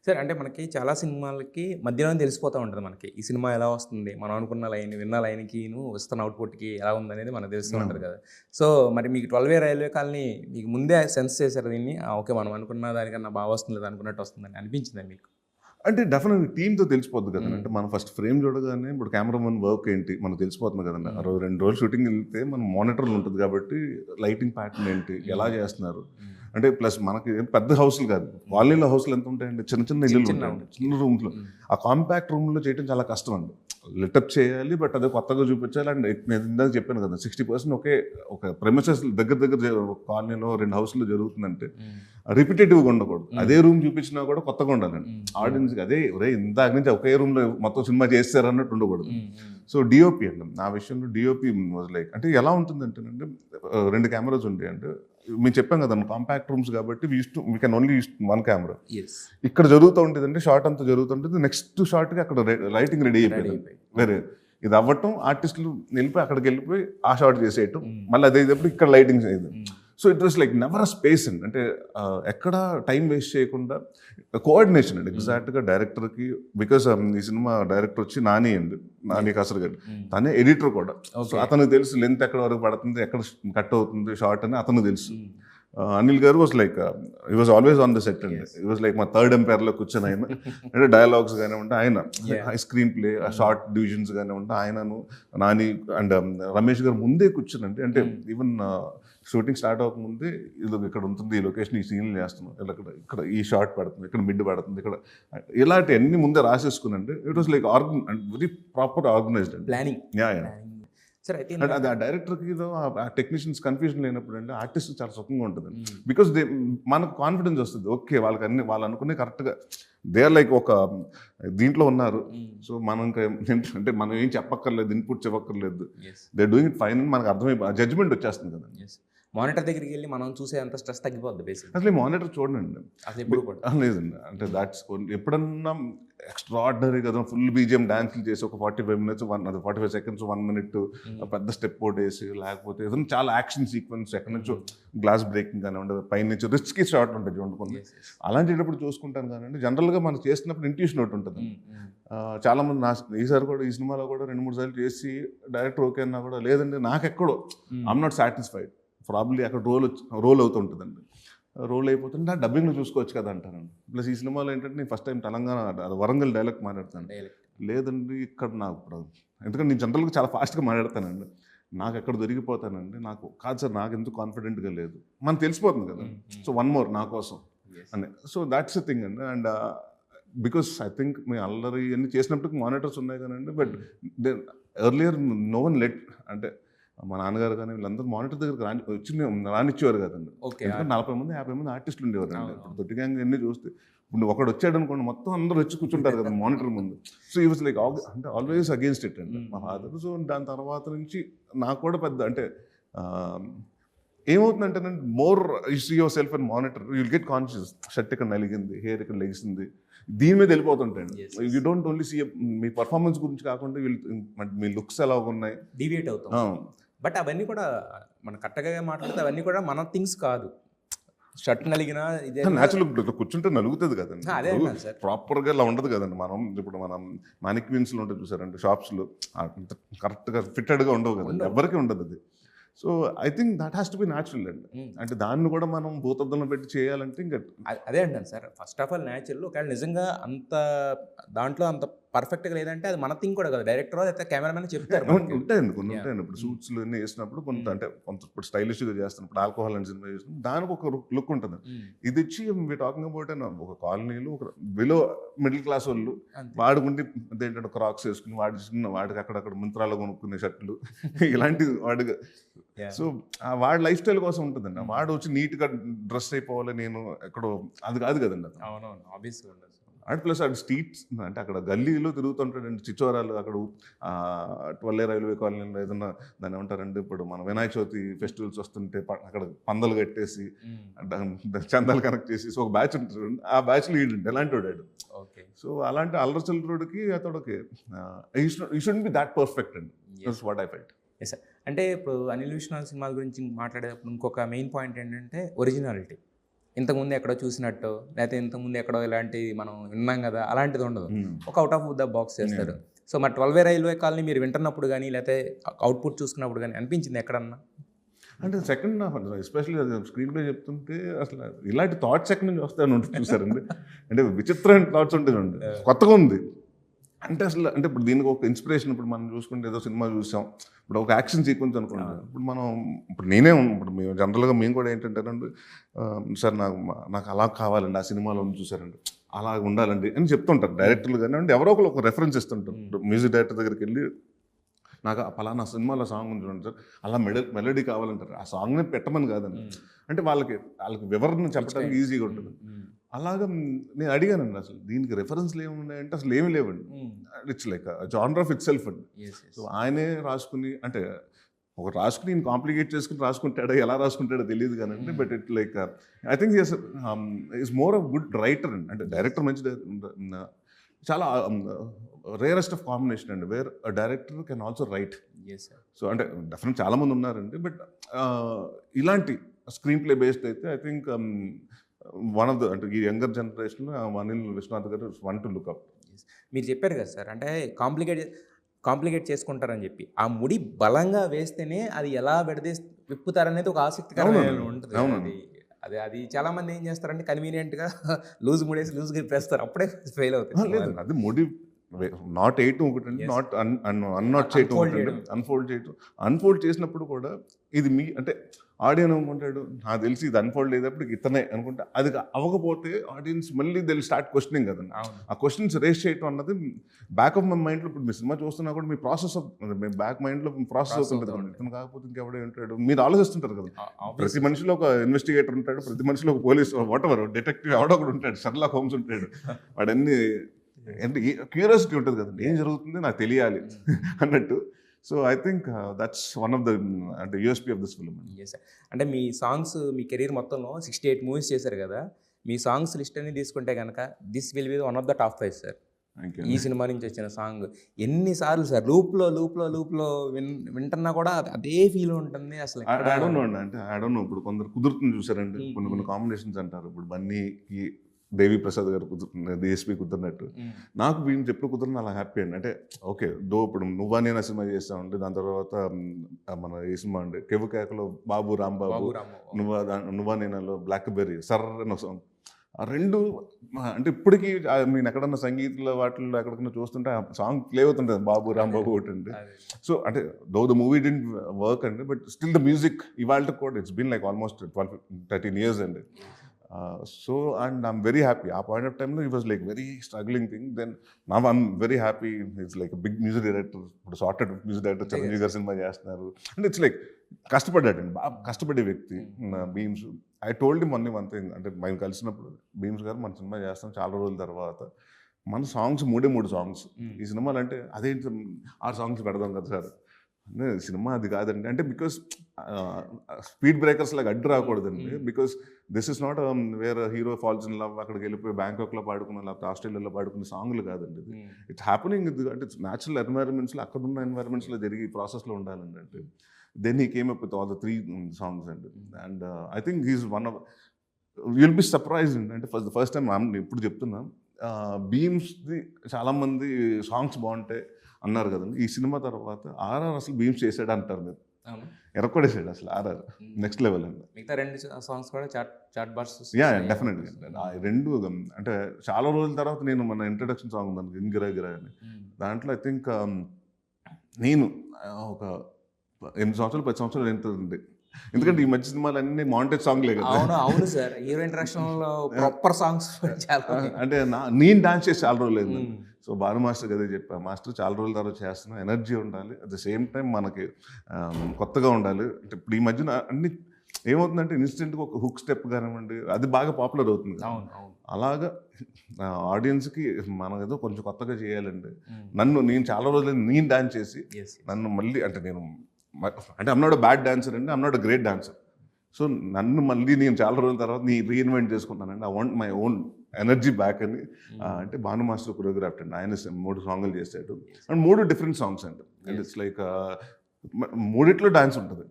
Sir అంటే మనకి చాలా సినిమాలకి మధ్యలో తెలిసిపోతూ ఉంటుంది మనకి ఈ సినిమా ఎలా వస్తుంది, మనం అనుకున్న లైన్, విన్న లైన్కి వస్తున్న అవుట్పుట్కి ఎలా ఉందనేది మనకు తెలుస్తూ ఉంటుంది కదా. సో మరి మీకు 12A రైల్వే కాలనీ మీకు ముందే సెన్స్ చేశారు దీన్ని, ఓకే మనం అనుకున్న దానికన్నా బాగా వస్తుంది లేదా అనుకున్నట్టు వస్తుందని అనిపించింది మీకు? అంటే డెఫినెట్లీ టీమ్తో తెలిసిపోద్ది కదండి. అంటే మనం ఫస్ట్ ఫ్రేమ్ చూడగానే ఇప్పుడు కెమెరామన్ వర్క్ ఏంటి మనకు తెలిసిపోతుంది కదండి. ఆ రోజు 2 రోజులు షూటింగ్ వెళ్తే మనం మానిటర్లు ఉంటుంది కాబట్టి లైటింగ్ ప్యాటర్న్ ఏంటి, ఎలా చేస్తున్నారు అంటే ప్లస్ మనకి పెద్ద హౌస్లు కాదు, కాలనీలో హౌస్లు ఎంత ఉంటాయండి, చిన్న చిన్న ఇల్లు ఉంటాయండి, చిన్న రూమ్స్లో. ఆ కాంపాక్ట్ రూమ్లో చేయడం చాలా కష్టం అండి. లిటప్ చేయాలి బట్ అదే కొత్తగా చూపించాలి. అండ్ నేను ఇందాక చెప్పాను కదా 60% ఒక ప్రెమిసెస్ దగ్గర కాలనీలో 2 హౌస్లో జరుగుతుందంటే రిపిటేటివ్గా ఉండకూడదు. అదే రూమ్ చూపించినా కూడా కొత్తగా ఉండాలండి. ఆడియన్స్కి అదే ఇందాక నుంచి ఒకే రూమ్లో మొత్తం సినిమా చేస్తారు అన్నట్టు ఉండకూడదు. సో డిఓపి అండి, నా విషయంలో డిఓపి వాజ్ లైక్ అంటే ఎలా ఉంటుందంటేనండి 2 కెమెరాస్ ఉంటాయి అంటే మేము చెప్పాం కదా కాంపాక్ట్ రూమ్స్ కాబట్టి we can only use 1 camera. ఇక్కడ జరుగుతూ ఉంటుంది అంటే షార్ట్ అంతా జరుగుతుంటుంది, నెక్స్ట్ షార్ట్కి అక్కడ లైటింగ్ రెడీ అయిపోయింది. వేరే ఇది అవ్వటం ఆర్టిస్టులు వెళ్ళిపోయి అక్కడికి వెళ్ళిపోయి ఆ షార్ట్ చేసేయటం, మళ్ళీ అదేటప్పుడు ఇక్కడ లైటింగ్ చేయదు. So it was like never a space అండి. అంటే ఎక్కడ టైం వేస్ట్ చేయకుండా కోఆర్డినేషన్ అండి ఎగ్జాక్ట్గా డైరెక్టర్కి. బికాస్ ఈ సినిమా డైరెక్టర్ వచ్చి నాని కాసరగడ్డి, తనే ఎడిటర్ కూడా. సో అతనికి తెలుసు లెంత్ ఎక్కడ వరకు పడుతుంది, ఎక్కడ కట్ అవుతుంది షార్ట్ అని అతను తెలుసు. అనిల్ గారు was like he was always on the set అండి. హీ వాజ్ లైక్ మా థర్డ్ ఎంపైర్లో కూర్చొని ఆయన అంటే డైలాగ్స్ కానివ్వండి ఆయన, స్క్రీన్ ప్లే, షార్ట్ డివిజన్స్ కానివ్వండి ఆయనను, నాని అండ్ రమేష్ గారు ముందే కూర్చునండి. అంటే ఈవెన్ షూటింగ్ స్టార్ట్ అవ్వకముందే ఇది ఇక్కడ ఉంటుంది, ఈ లొకేషన్ ఈ సీన్లు చేస్తున్నాం, ఇక్కడ ఈ షార్ట్ పడుతుంది, ఇక్కడ మిడ్ పడుతుంది, ఇక్కడ ఇలాంటి అన్ని ముందే రాసేసుకునండి. It was like very proper organised అండి, ప్లానింగ్. సార్ అయితే అది ఆ డైరెక్టర్కి ఆ టెక్నీషియన్స్ కన్ఫ్యూజన్ లేనప్పుడు అంటే ఆర్టిస్ట్ చాలా సుఖంగా ఉంటుంది. బికాస్ మనకు కాన్ఫిడెన్స్ వస్తుంది, ఓకే వాళ్ళకి అన్ని వాళ్ళు అనుకునే కరెక్ట్గా దే ఆర్ లైక్ ఒక దీంట్లో ఉన్నారు. సో మనం అంటే మనం ఏం చెప్పక్కర్లేదు, ఇన్పుట్ చెప్పక్కర్లేదు, దే డూయింగ్ ఇట్ ఫైన్ అని మనకు అర్థమైపోయి జడ్జ్మెంట్ వచ్చేస్తుంది కదా. మానిటర్ దగ్గరికి వెళ్ళి మనం చూసే అంత స్ట్రెస్ తగ్గిపోద్ది బేసిక్. అసలు ఈ మానిటర్ చూడండి. అసలు ఎప్పుడు కూడా లేదండి, అంటే దాట్స్ ఎప్పుడన్నా ఎక్స్ట్రాడినరీ కదా, ఫుల్ బీజిఎం డాన్స్లు చేసి ఒక 45 minutes 45 seconds 1 minute పెద్ద స్టెప్ అవుట్ వేసి, లేకపోతే ఏదైనా చాలా యాక్షన్ సీక్వెన్స్ ఎక్కడి నుంచో గ్లాస్ బ్రేకింగ్ కానివ్వండి, పైన నుంచి రిస్కీ షాట్ ఉంటుంది చూడండి, అలాంటిటప్పుడు చూసుకుంటాను కానివ్వండి. జనరల్గా మనం చేస్తున్నప్పుడు ఇంట్యూషన్ ఒకటి ఉంటుంది. చాలా మంది ఈసారి కూడా ఈ సినిమాలో కూడా 2-3 సార్లు చేసి డైరెక్టర్ ఓకే అన్నా కూడా లేదండి నాకు ఎక్కడో ఐఎమ్ నాట్ సాటిస్ఫైడ్, ప్రాబ్లీ అక్కడ రోల్ అవుతుంటుందండి. రోల్ అయిపోతుంది, నా డబ్బింగ్లో చూసుకోవచ్చు కదా అంటానండి. ప్లస్ ఈ సినిమాలో ఏంటంటే నేను first time Telangana Warangal dialogue మాట్లాడతాను. లేదండి ఇక్కడ నాకు ఎందుకంటే నేను జనరల్గా చాలా ఫాస్ట్గా మాట్లాడతానండి, నాకు ఎక్కడ దొరికిపోతానండి, నాకు కాదు సార్ నాకు ఎందుకు కాన్ఫిడెంట్గా లేదు, మనకు తెలిసిపోతుంది కదా. సో 1 more నా కోసం అని. సో దాట్స్ ద థింగ్ అండి. అండ్ బికాస్ ఐ థింక్ మీ అల్లరి అన్ని చేసినప్పటికి మానిటర్స్ ఉన్నాయి కానండి, but earlier no one let, అంటే మా నాన్నగారు కానీ వీళ్ళందరూ మానిటర్ దగ్గరికి రానిచ్చేవారు కదండి. ఎందుకంటే 40 మంది 50 మంది ఆర్టిస్టులు ఉండేవారు అండి. ఇప్పుడు తొట్టి గ్యాంగ్ అన్నీ చూస్తే ఇప్పుడు ఒకడు వచ్చాడు అనుకోండి మొత్తం అందరూ వచ్చి కూర్చుంటారు కదా మానిటర్ ముందు. సో ఈ వాజ్ లైక్ అంటే ఆల్వేస్ అగేన్స్ట్ ఇట్ అండి మా ఫాదర్. సో దాని తర్వాత నుంచి నాకు కూడా పెద్ద అంటే ఏమవుతుందంటే more you see yourself and monitor you'll get conscious, shirt ఇక్కడ నలిగింది, హెయిర్ ఇక్కడ లెగిసింది, దీని మీద వెళ్ళిపోతుంటాయండి. యూ డోంట్ ఓన్లీ సీ మీ పర్ఫార్మెన్స్ గురించి కాకుండా మీ లుక్స్ ఎలా ఉన్నాయి డివియేట్ అవుతాం. బట్ అవన్నీ కూడా మన కరెక్ట్గా మాట్లాడితే అవన్నీ కూడా మన థింగ్స్ కాదు. షర్ట్ నలిగినా ఇదే న్యాచురల్ కూర్చుంటే నలుగుతుంది కదండి. అదే ప్రాపర్గా ఇలా ఉండదు కదండి. ఇప్పుడు మనం మానిక్వీన్స్లో ఉంటుంది చూసారండి షాప్స్లో, కరెక్ట్గా ఫిట్టెడ్గా ఉండవు కదండి, ఎవరికి ఉండదు అది. So I think that has to B natural అండి. అంటే దాన్ని కూడా మనం భూతద్దంలో పెట్టి చేయాలంటే ఇంకా అదే అంటాను sir. First of all natural. ఒకవేళ నిజంగా అంత దాంట్లో అంత పర్ఫెక్ట్గా లేదంటే అది మన థింగ్ కూడా కదా, డైరెక్టర్ అయితే కెమెరామెన్ చెప్తారు. ఉంటాయండి కొన్ని ఉంటాయండి. ఇప్పుడు సూట్స్లు అన్నీ వేసినప్పుడు కొంత అంటే కొంత ఇప్పుడు స్టైలిష్గా చేస్తున్నప్పుడు ఆల్కహాల్ అండ్ సినిమా చేసినప్పుడు దానికి ఒక లుక్ ఉంటుంది. ఇది వచ్చి వి టాకింగ్ అబౌట్ ఒక కాలనీలో ఒక బిలో మిడిల్ క్లాస్ వాళ్ళు వాడుకుంటే ఏంటంటే క్రాక్స్ వేసుకుని వాడికి అక్కడక్కడ మంత్రాలు కొనుక్కునే షర్ట్లు ఇలాంటి వాడికి. సో వాడి లైఫ్ స్టైల్ కోసం ఉంటుందండి. వాడు వచ్చి నీట్గా డ్రెస్ అయిపోవాలి నేను ఎక్కడో అది కాదు కదండి. అవునవును, ఆబ్వియస్గా ఉండదు. అండ్ ప్లస్ అక్కడ స్ట్రీట్స్ అంటే అక్కడ గల్లీలో తిరుగుతుంటాడండి చిచ్చోరాలు. అక్కడ 12 రైల్వే కాలనీలో ఏదన్నా దాన్ని ఏమంటారండి, ఇప్పుడు మన వినాయక చవితి ఫెస్టివల్స్ వస్తుంటే అక్కడ పందలు కట్టేసి చందాలు కనెక్ట్ చేసి సో ఒక బ్యాచ్ ఉంటుంది, ఆ బ్యాచ్లో ఈడండి ఎలాంటి వాడాడు. ఓకే. సో అలాంటి అల్లరి చిల్లరుడికి అతడికి you should be that perfect అండి. That's what I felt. Yes sir. అంటే ఇప్పుడు అనిల్ విశ్వనాథ్ సినిమాల గురించి మాట్లాడేటప్పుడు ఇంకొక మెయిన్ పాయింట్ ఏంటంటే ఒరిజినాలిటీ. ఇంతకుముందు ఎక్కడో చూసినట్టు లేకపోతే ఇంతకుముందు ఎక్కడో ఇలాంటి మనం విన్నాం కదా అలాంటిది ఉండదు. ఒక అవుట్ ఆఫ్ ద బాక్స్ చేస్తారు. సో మరి 12 రైల్వే కాలనీ మీరు వింటున్నప్పుడు కానీ లేకపోతే అవుట్పుట్ చూసుకున్నప్పుడు కానీ అనిపించింది ఎక్కడన్నా? అంటే సెకండ్ హాఫ్ ఎస్పెషల్లీ అది స్క్రీన్ ప్లే చెప్తుంటే అసలు ఇలాంటి థాట్స్ ఎక్కడి నుంచి వస్తాయని ఉంటుంది చూసారండి. అంటే విచిత్రమైన థాట్స్ ఉంటాయండి, కొత్తగా ఉంది. అంటే అసలు అంటే ఇప్పుడు దీనికి ఒక ఇన్స్పిరేషన్, ఇప్పుడు మనం చూసుకుంటే ఏదో సినిమా చూసాం, ఇప్పుడు ఒక యాక్షన్ సీక్వెన్స్ అనుకోండి. ఇప్పుడు నేనే ఇప్పుడు మేము జనరల్గా మేము కూడా ఏంటంటేనండి, సార్ నాకు అలా కావాలండి ఆ సినిమాలో చూసారండి, అలా ఉండాలండి అని చెప్తుంటారు డైరెక్టర్లు కానీ అంటే ఎవరో ఒక రెఫరెన్స్ ఇస్తుంటారు. మ్యూజిక్ డైరెక్టర్ దగ్గరికి వెళ్ళి నాకు పలానా సినిమాలో సాంగ్ ఉంది చూడండి సార్, అలా మెలడీ కావాలంటారు. ఆ సాంగ్ని పెట్టమని కాదండి, అంటే వాళ్ళకి వివరణ చెప్పడానికి ఈజీగా ఉంటుంది. అలాగా నేను అడిగానండి అసలు దీనికి రెఫరెన్స్లు ఏమున్నాయంటే అసలు ఏమీ లేవండి. It's like genre of it self అండి. సో ఆయనే రాసుకుని అంటే ఒక రాసుకుని నేను కాంప్లికేట్ చేసుకుని రాసుకుంటాడో ఎలా రాసుకుంటాడో తెలియదు కానండి. But it like I think is more of good writer అండి. అంటే డైరెక్టర్ మంచి చాలా రేరెస్ట్ ఆఫ్ కాంబినేషన్ అండి, where director can also write. So అంటే డెఫినెట్ చాలామంది ఉన్నారండి, బట్ ఇలాంటి స్క్రీన్ ప్లే బేస్డ్ అయితే I think one of the అంటే ఈ యంగర్ జనరేషన్లో అనిల్ విశ్వనాథ్ గారు వన్ టు లుక్ అప్. మీరు చెప్పారు కదా సార్, అంటే కాంప్లికేట్ చేసుకుంటారని చెప్పి ఆ ముడి బలంగా వేస్తేనే అది ఎలా విప్పుతారనేది ఒక ఆసక్తికరమైన ఉంటుంది. అది చాలా మంది ఏం చేస్తారంటే కన్వీనియంట్గా లూజ్ ముడేసి లూజ్గా విప్పేస్తారు, అప్పుడే ఫెయిల్ అవుతుంది. లేదు అది ముడి నాట్ చేయటం ఒకటండి, నాట్ అన్నాట్ చేయటం ఒకటండి, అన్ఫోల్డ్ చేసినప్పుడు కూడా ఇది మీ అంటే ఆడియన్స్ అనుకుంటాడు నాకు తెలిసి ఇది అన్ఫోల్డ్ అయ్యేటప్పుడు ఇతనే అనుకుంటా, అది అవ్వకపోతే ఆడియన్స్ మళ్ళీ దిల్ స్టార్ట్ క్వశ్చనింగ్ కదండి. ఆ క్వశ్చన్స్ రేస్ చేయటం అన్నది బ్యాక్ ఆఫ్ మై మైండ్లో, ఇప్పుడు మీ సినిమా చూస్తున్నా కూడా మీ ప్రాసెస్ మీ బ్యాక్ మైండ్లో ప్రాసెస్ అవుతుంటుంది కదండి. ఇతను కాకపోతే ఇంకెవడే ఉంటాడు మీరు ఆలోచిస్తుంటారు కదా. ప్రతి మనిషిలో ఒక ఇన్వెస్టిగేటర్ ఉంటాడు, ప్రతి మనిషిలో ఒక పోలీస్ వాట్ ఎవర్ డిటెక్టివ్ ఎవడో ఒకడు ఉంటాడు, షర్లాక్ హోమ్స్ ఉంటాడు, వాడన్నీ అంటే క్యూరియాసిటీ ఉంటుంది కదండి, ఏం జరుగుతుంది నాకు తెలియాలి అన్నట్టు. So I think that's one of the అంటే USP of this film. Yes sir. అంటే మీ సాంగ్స్ మీ కెరీర్ మొత్తంలో 68 మూవీస్ చేశారు కదా, మీ సాంగ్స్ లిస్ట్ అని తీసుకుంటే కనుక this will be one of the top 5 sir. Thank you. ఈ సినిమా నుంచి వచ్చిన సాంగ్ ఎన్నిసార్లు సార్ లూప్లో వింటున్నా కూడా అదే ఫీల్ ఉంటుంది అసలు. ఐ డోంట్ నో అండి, అంటే ఐ డోంట్ నో, ఇప్పుడు కొందరు కుదురుతుంది చూసారండి, కొన్ని కాంబినేషన్స్ అంటారు, ఇప్పుడు బన్నీకి దేవి ప్రసాద్ గారు కుదురుతుంది, డిఎస్పీ కుదిరినట్టు, నాకు వీళ్ళు ఎప్పుడు కుదిరిన అలా హ్యాపీ అండి. అంటే ఓకే ఇప్పుడు నువ్వా నేను సినిమా చేస్తామండి, దాని తర్వాత మన ఈ సినిమా అండి కెవ్వు కేకలో బాబు రాంబాబు, నువ్వా నేనలో బ్లాక్ బెర్రీ సర్ అని ఒక సాంగ్, ఆ రెండు అంటే ఇప్పటికీ నేను ఎక్కడన్నా సంగీతంలో వాటిల్లో ఎక్కడికన్నా చూస్తుంటే ఆ సాంగ్ ప్లే అవుతుంటుంది బాబు రాంబాబు ఒకటి అండి. సో అంటే ద మూవీ డింట్ వర్క్ అండి, బట్ స్టిల్ ద మ్యూజిక్ ఇవాళ కూడా it's been like almost 12-13 years అండి. So and I'm very happy. ఆ పాయింట్ ఆఫ్ టైంలో it was like very struggling thing. Then now I'm very happy. It's like big music director, ఇప్పుడు sorted music director Chiranjeevi garu cinema చేస్తున్నారు అంటే it's like కష్టపడ్డాడండి, బాగా కష్టపడే వ్యక్తి Bheems. I told him only one thing, అంటే మేము కలిసినప్పుడు బీమ్స్ గారు మన సినిమా చేస్తాం చాలా రోజుల తర్వాత, మన సాంగ్స్ 3 సాంగ్స్ ఈ సినిమాలు అంటే అదేంటి 6 సాంగ్స్ పెడదాం కదా సార్ అంటే సినిమా అది కాదండి, అంటే బికాస్ స్పీడ్ బ్రేకర్స్ లాగా అడ్డు రాకూడదండి, because this is not where hero falls in love అక్కడికి వెళ్ళిపోయి బ్యాంకాక్లో పాడుకున్న లేకపోతే ఆస్ట్రేలియాలో పాడుకున్న సాంగ్లు కాదండి ఇది. ఇట్స్ హ్యాపెనింగ్ అంటే న్యాచురల్ ఎన్వైరన్మెంట్స్లో అక్కడ ఉన్న ఎన్వైరన్మెంట్స్లో జరిగి ప్రాసెస్లో ఉండాలండి. అంటే then he came up with all the 3 songs అండి. And I think he's one of will be surprise అండి. అంటే ఫస్ట్ టైం ఇప్పుడు చెప్తున్నా, బీమ్స్ది చాలామంది సాంగ్స్ బాగుంటాయి అన్నారు కదండి, ఈ సినిమా తర్వాత ఆర్ఆర్ అసలు బీమ్స్ చేసాడు అంటారు మీరు, ఎరకొడేసాడు అసలు ఆర్ఆర్ నెక్స్ట్ లెవెల్ అండి. మిగతా 2 సాంగ్స్ కూడా చాట్ బాక్స్. యా డెఫినెట్గా ఆ 2 అంటే చాలా రోజుల తర్వాత నేను మన ఇంట్రడక్షన్ సాంగ్ ఉందండి ఇంగిరా గిరా అని, దాంట్లో ఐ థింక్ నేను ఒక 8 సంవత్సరాలు 10 సంవత్సరాలు ఎంతుంది, ఎందుకంటే ఈ మధ్య సినిమాలు అన్ని మాంటేజ్ సాంగ్లే కదా. అవును సార్, హీరో ఇంట్రడక్షన్ లో ప్రాపర్ సాంగ్స్ అంటే నేను డాన్స్ చేసి చాలా రోజులు లేదు. సో భాను మాస్టర్ కదా చెప్పా, మాస్టర్ చాలా రోజుల తర్వాత చేస్తున్నాం, ఎనర్జీ ఉండాలి, అట్ ద సేమ్ టైం మనకి కొత్తగా ఉండాలి. అంటే ఇప్పుడు ఈ మధ్యన అన్ని ఏమవుతుందంటే ఇన్స్టెంట్గా ఒక హుక్ స్టెప్ కానివ్వండి అది బాగా పాపులర్ అవుతుంది. అలాగా ఆడియన్స్కి మనం ఏదో కొంచెం కొత్తగా చేయాలండి. నేను చాలా రోజులు నేను డాన్స్ చేసి నన్ను మళ్ళీ అంటే ఐమ్ నాట్ బ్యాడ్ డాన్సర్ అండి, I'm not great dancer. So నన్ను మళ్ళీ నేను చాలా రోజుల తర్వాత రీఇన్వెంట్ చేసుకుంటానండి. I want my own energy back అని. అంటే భాను మాస్టర్ కొరియోగ్రాఫర్ అండి, ఆయన 3 సాంగ్లు చేశాడు అండ్ 3 డిఫరెంట్ సాంగ్స్ అండి. అండ్ ఇట్స్ లైక్ 3 డాన్స్ ఉంటుంది,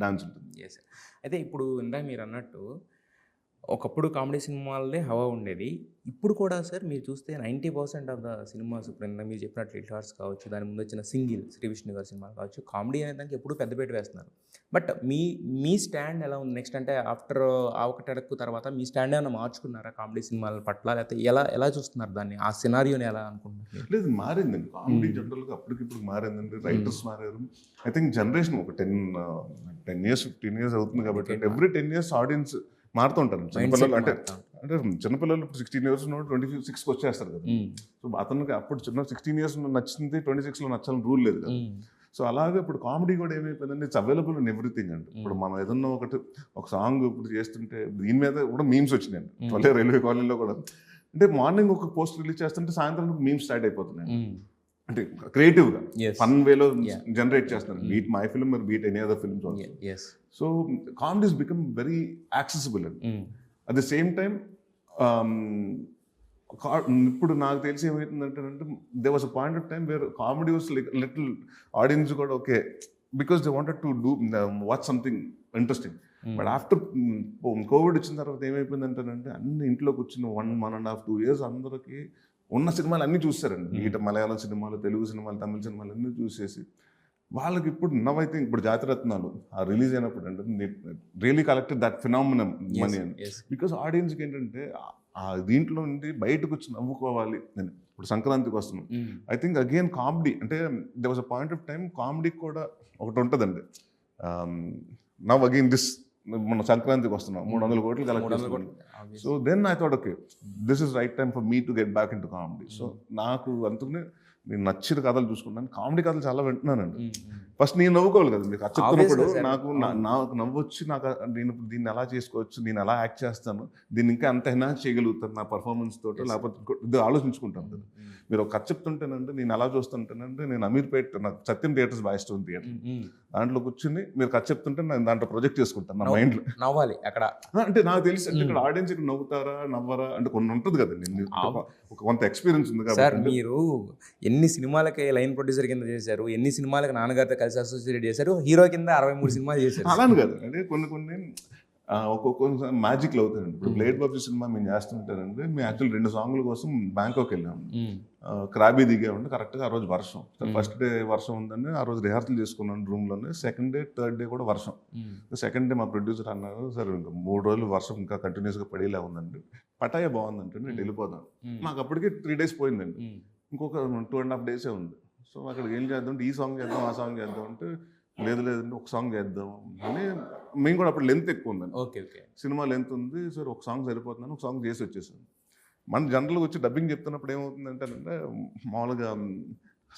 డాన్స్ ఉంటుంది. అయితే ఇప్పుడు ఇందాక మీరు అన్నట్టు ఒకప్పుడు కామెడీ సినిమాలనే హవా ఉండేది, ఇప్పుడు కూడా సార్ మీరు చూస్తే 90% ఆఫ్ ద సినిమాస్ ఇప్పుడు ఇందాక మీరు చెప్పినట్లు హిట్ హార్ట్స్ కావచ్చు, దాని ముందు వచ్చిన సింగిల్ శ్రీ విష్ణు గారి సినిమాలు కావచ్చు, కామెడీ అనే దానికి ఎప్పుడు పెద్దపేట వేస్తున్నారు. బట్ మీ స్టాండ్ ఎలా ఉంది నెక్స్ట్, అంటే ఆఫ్టర్ ఆ ఒకటి అడక్కు తర్వాత మీ స్టాండ్ ఏమైనా మార్చుకున్నారా కామెడీ సినిమాల పట్ల, లేకపోతే ఎలా చూస్తున్నారు దాన్ని, ఆ సినారియోని ఎలా అనుకుంటున్నారు? లేదు, మారిందండి కామెడీ జనరల్గా అప్పటికిప్పుడు మారిందండి, రైటర్స్ మారారు. ఐ థింక్ జనరేషన్ ఒక 10 years 15 years అవుతుంది కాబట్టి ఎవ్రీ 10 years ఆడియన్స్ మారుతూ ఉంటారు. చిన్నపిల్లలు అంటే చిన్నపిల్లలు ఇప్పుడు 16 years 26కి వచ్చేస్తారు కదా. సో అతనికి అప్పుడు 16 years నచ్చింది 26లో నచ్చాలని రూల్ లేదు కదా. సో అలాగే ఇప్పుడు కామెడీ కూడా ఏమైపోయిందండి, ఇట్స్ అవైలబుల్ ఇన్ ఎవ్రీథింగ్ అండి. ఇప్పుడు మనం ఏదన్నా ఒక సాంగ్ ఇప్పుడు చేస్తుంటే దీని మీద కూడా మీమ్స్ వచ్చినాయండి. రైల్వే కాలనీలో కూడా అంటే మార్నింగ్ ఒక పోస్ట్ రిలీజ్ చేస్తుంటే సాయంత్రం మీమ్స్ స్టార్ట్ అయిపోతున్నాయి. అంటే క్రియేటివ్గా ఫన్ వేలో జనరేట్ చేస్తున్నారు, be it my film be it any other films. So comedy is become very accessible అండి. అట్ ద సేమ్ టైం ఇప్పుడు నాకు తెలిసి ఏమవుతుందంటే they was a point of time where comedy was little audience కూడా okay because they wanted to do watch something interesting. But after Covid వచ్చిన తర్వాత ఏమైపోయిందంటేనంటే అన్ని ఇంట్లోకి వచ్చిన 1.5 2 years అందరికీ ఉన్న సినిమాలు అన్నీ చూస్తారండి. ఇటు మలయాళం సినిమాలు, తెలుగు సినిమాలు, తమిళ సినిమాలు అన్నీ చూసేసి వాళ్ళకి ఇప్పుడు నవ్వైతే ఇప్పుడు జాతిరత్నాలు ఆ రిలీజ్ అయినప్పుడు అంటే రియలీ కలెక్టెడ్ దట్ ఫినామినమ్ మనీ అని. బికాస్ ఆడియన్స్కి ఏంటంటే ఆ దీంట్లో నుండి బయటకు వచ్చి నవ్వుకోవాలి. నేను ఇప్పుడు సంక్రాంతికి వస్తున్నాం, ఐ థింక్ అగైన్ కామెడీ అంటే they was a point of time కామెడీకి కూడా ఒకటి ఉంటుందండి. నవ్ అగైన్ దిస్ మన సంక్రాంతికి వస్తున్నాం 300 కోట్లు కలెక్ట్ చేసుకోండి. So then I thought okay this is right time for me to get back in to comedy. So నాకు అందుకనే నేను నచ్చిన కథలు చూసుకుంటాను, కామెడీ కథలు చాలా వింటున్నానండి. ఫస్ట్ నేను నవ్వుకోవాలి కదా మీకు చెప్తున్నప్పుడు Obviously, sir. నాకు నవ్వు వచ్చి నాకు నేను దీన్ని ఎలా చేసుకోవచ్చు, నేను ఎలా యాక్ట్ చేస్తాను, దీన్ని ఇంకా అంత ఎన్హాన్స్ చేయగలుగుతాను నా పర్ఫార్మెన్స్ తోటి, లేకపోతే ఇది ఆలోచించుకుంటాను కదా. మీరు ఒక కథ చెప్తుంటేనంటే నేను ఎలా చూస్తుంటానంటే, నేను అమీర్పేట్ నాకు సత్యం థియేటర్స్ బాగా ఇష్టం థియేటర్, దాంట్లో కూర్చుని మీరు కథ చెప్తుంటే నేను దాంట్లో ప్రొజెక్ట్ చేసుకుంటాను నా మైండ్లో. నవ్వాలి అక్కడ. అంటే నాకు తెలిసి అంటే ఇక్కడ ఆడియన్స్ ఇక్కడ నవ్వుతారా నవ్వరా అంటే కొన్ని ఉంటుంది కదా, నేను ఒక కొంత ఎక్స్పీరియన్స్ ఉంది సార్ కాబట్టి. మీరు ఎన్ని సినిమాలకి లైన్ ప్రొడ్యూసర్ కింద చేశారు, ఎన్ని సినిమాలకు నాన్నగారితో కలిసి అసోసియేట్ చేశారు, హీరో కింద 63 సినిమాలు చేశారు. అలానే కాదు అంటే కొన్ని ఒక్కొక్క మ్యాజిక్లు అవుతాయండి. ఇప్పుడు బ్లేడ్ బాబు సినిమా మేము చేస్తుంటారండి, మేము యాక్చువల్ 2 సాంగ్ల కోసం బ్యాంకాక్ వెళ్ళాము. క్రాబీ దిగామండి, కరెక్ట్గా ఆ రోజు వర్షం. ఫస్ట్ డే వర్షం ఉందని ఆ రోజు రిహార్సల్ చేసుకున్నాను రూమ్లోనే. సెకండ్ డే థర్డ్ డే కూడా వర్షం. సెకండ్ డే మా ప్రొడ్యూసర్ అన్నారు, సార్ ఇంకా 3 రోజులు వర్షం ఇంకా కంటిన్యూస్గా పడేలా ఉందండి, పటాయ బాగుందంటే నేను వెళ్ళిపోతాను. మాకు అప్పటికే 3 days పోయిందండి, ఇంకొక 2.5 days ఉంది. సో అక్కడికి ఏం చేద్దాం అంటే, ఈ సాంగ్ చేద్దాం ఆ సాంగ్ చేద్దాం అంటే, లేదంటే ఒక సాంగ్ చేద్దాం అని. మేము కూడా అప్పుడు లెంత్ ఎక్కువ ఉందండి, ఓకే ఓకే, సినిమా లెంత్ ఉంది సార్, ఒక సాంగ్ సరిపోతుందని ఒక సాంగ్ చేసి వచ్చేసాను. మన జనరల్గా వచ్చి డబ్బింగ్ చెప్తున్నప్పుడు ఏమవుతుందంటే మామూలుగా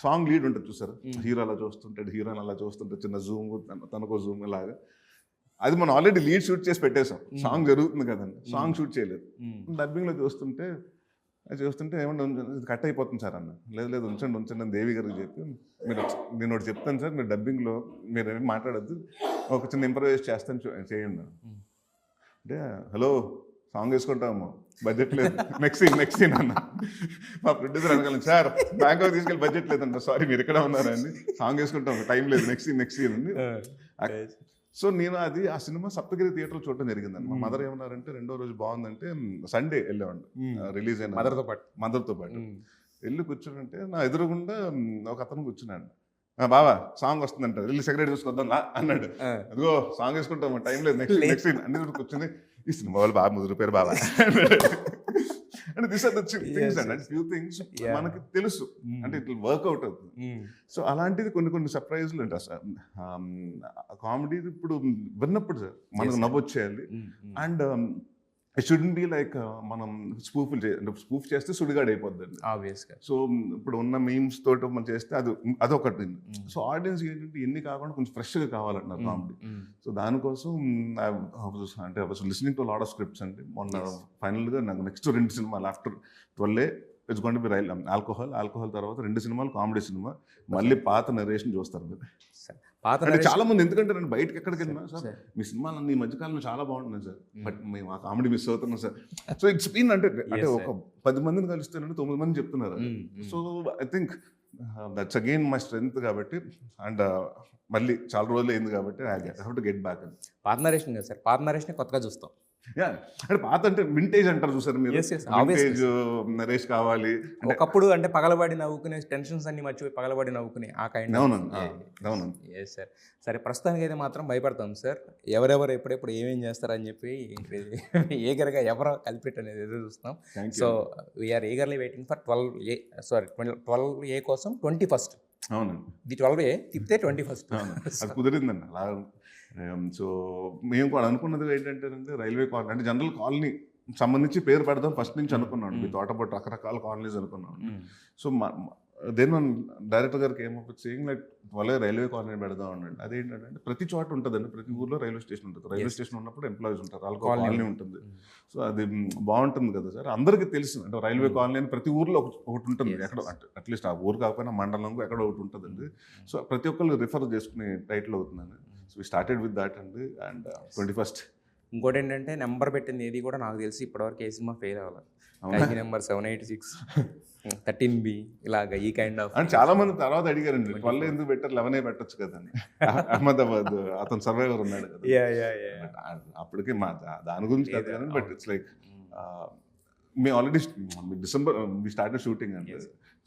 సాంగ్ లీడ్ ఉంటుంది చూసారు, హీరో అలా చూస్తుంటాడు, హీరోయిన్ అలా చూస్తుంటాడు, చిన్న జూమ్ తనకో జూమ్ ఇలాగా. అది మనం ఆల్రెడీ లీడ్ షూట్ చేసి పెట్టేసాం, సాంగ్ జరుగుతుంది కదండి, సాంగ్ షూట్ చేయలేదు. డబ్బింగ్లో చూస్తుంటే ఏమన్నా ఇది కట్ అయిపోతుంది సార్ అన్న. లేదు ఉంచండి అని దేవి గారికి చెప్పి, నేను ఒకటి చెప్తాను సార్, మీరు డబ్బింగ్లో మీరు ఏమి మాట్లాడద్దు, ఒక చిన్న ఇంప్రవైజ్ చేస్తాను చేయండి అంటే, హలో సాంగ్ వేసుకుంటాము, బడ్జెట్ లేదు, నెక్స్ట్ సీన్ అన్న. మా ప్రొడ్యూసర్ అనగలను, సార్ బ్యాంకాక్ తీసుకెళ్ళి బడ్జెట్ లేదంట, సారీ మీరు ఇక్కడ ఉన్నారండి, సాంగ్ వేసుకుంటాము, టైం లేదు, నెక్స్ట్ సీన్ అండి. సో నేను ఆ సినిమా సప్తగిరి థియేటర్లో చూడటం జరిగిందండి. మా మదర్ ఏమన్నారంటే, 2వ రోజు బాగుందంటే సండే వెళ్ళామండి, రిలీజ్ అయిన మదర్తో పాటు వెళ్ళి కూర్చుంటే, నా ఎదురుగుండా ఒక అతను కూర్చున్నాడు. బావా సాంగ్ వస్తుందంట, వెళ్ళి సిగరెట్ చూసుకొద్దాం అన్నాడు. అదిగో సాంగ్ వేసుకుంటాము, టైం లేదు, నెక్స్ట్ సీన్ అన్ని కూర్చుని, ఈ సినిమా వాళ్ళు బాగా ముదిరిపోయారు బావా అంటే this are the things and few things మనకి తెలుసు అంటే ఇట్ విల్ వర్క్అవుట్ అవుతుంది. సో అలాంటిది కొన్ని సర్ప్రైజ్లు ఉంటాయి సార్. కామెడీ ఇప్పుడు విన్నప్పుడు సార్ మనకు నవ్వొచ్చేయాలి. And it shouldn't be like మనం స్పూఫ్ చేస్తే సుడిగాడు అయిపోద్దండి ఆబ్వియస్గా. సో ఇప్పుడు ఉన్న మీమ్స్ తోటి మనం చేస్తే అదొకటి. సో ఆడియన్స్ ఏంటంటే ఎన్ని కాకుండా కొంచెం ఫ్రెష్గా కావాలంటున్నారు కామెడీ. సో దానికోసం అంటే listening to lot of scripts అండి. మొన్న ఫైనల్గా నాకు నెక్స్ట్ 2 సినిమాలు after 12 it's going to be alcohol తర్వాత 2 సినిమాలు కామెడీ సినిమా, మళ్ళీ పాత నరేషన్ చూస్తారు మీరు. అంటే చాలా మంది ఎందుకంటే నేను బయటకి ఎక్కడికి వెళ్ళినా సార్ మీ సినిమాలు అన్ని ఈ మధ్యకాలంలో చాలా బాగుంటున్నాయి సార్, బట్ మేము ఆ కామెడీ మిస్ అవుతున్నాం సార్. సో ఇట్స్ బీన్ అంటే ఒక 10 మందిని కలిస్తే 9 మంది చెప్తున్నారు. So I think that's again my strength కాబట్టి, అండ్ మళ్ళీ చాలా రోజులు అయింది కాబట్టి I have to get back. పాత నరేషన్ కదా సార్, పాత నరేషన్ కొత్తగా చూస్తాం. అంటే పాత అంటే వింటేజ్ అంటారు చూసారు మీరు, వింటేజ్ నరేష్ కావాలి. ఒకప్పుడు అంటే పగలబడి నవ్వుకునే, టెన్షన్స్ అన్ని మర్చిపోయి పగలబడి నవ్వుకునే ఆ కైండ్. అవునండి సార్. సరే ప్రస్తుతానికి అయితే మాత్రం భయపడతాం సార్, ఎవరెవరు ఎప్పుడెప్పుడు ఏమేం చేస్తారని చెప్పి ఈగర్గా ఎవరో కలిపెట్ అనేది ఎదురు చూస్తాం. So we are eagerly waiting for 12A కోసం 21st. అవునండి, ఇది 12A తిప్పితే 21st అది కుదిరిందండి అలా. సో మేము కూడా అనుకున్నది ఏంటంటే రైల్వే కాలనీ అంటే జనరల్ కాలనీ సంబంధించి పేరు పెడదాం ఫస్ట్ నుంచి అనుకున్నాను. మీ తోటపాటు రకరకాల కాలనీస్ అనుకున్నాను. సో దెన్ డైరెక్టర్ గారికి ఏమవుతుంది సేయింగ్ లైక్ వాళ్ళే రైల్వే కాలనీ పెడదాం అన్నాడు. అదేంటంటే ప్రతి చోట ఉంటుందండి, ప్రతి ఊర్లో రైల్వే స్టేషన్ ఉంటుంది. రైల్వే స్టేషన్ ఉన్నప్పుడు ఎంప్లాయీస్ ఉంటారు, వాళ్ళకి కాలనీ ఉంటుంది. సో అది బాగుంటుంది కదా సార్, అందరికీ తెలుసు అంటే రైల్వే కాలనీ అని ప్రతి ఊర్లో ఒకటి ఉంటుంది, ఎక్కడ అట్లీస్ట్ ఆ ఊరు కాకపోయినా మండలంలో ఎక్కడ ఒకటి ఉంటుందండి. సో ప్రతి ఒక్కళ్ళు రిఫర్ చేసుకునే టైటిల్ అవుతుందండి. So we started with that అండి. And 21st. ఇంకోటి ఏంటంటే నెంబర్ పెట్టింది ఏది కూడా నాకు తెలిసి ఇప్పటివరకు ఏ సినిమా ఫెయిల్ అవ్వాలి. నెంబర్ 786 13B ఇలాగ ఈ కైండ్ ఆఫ్. అంటే చాలా మంది తర్వాత అడిగారండి 12 ఎందుకు పెట్టారు, 11 పెట్టచ్చు కదండి. అహ్మదాబాద్ అతను సర్వైవర్ ఉన్నాడు కదా, అప్పటికి మా దాని గురించి కాదు కానీ, బట్ ఇట్స్ లైక్ మేము already December we started shooting అండి.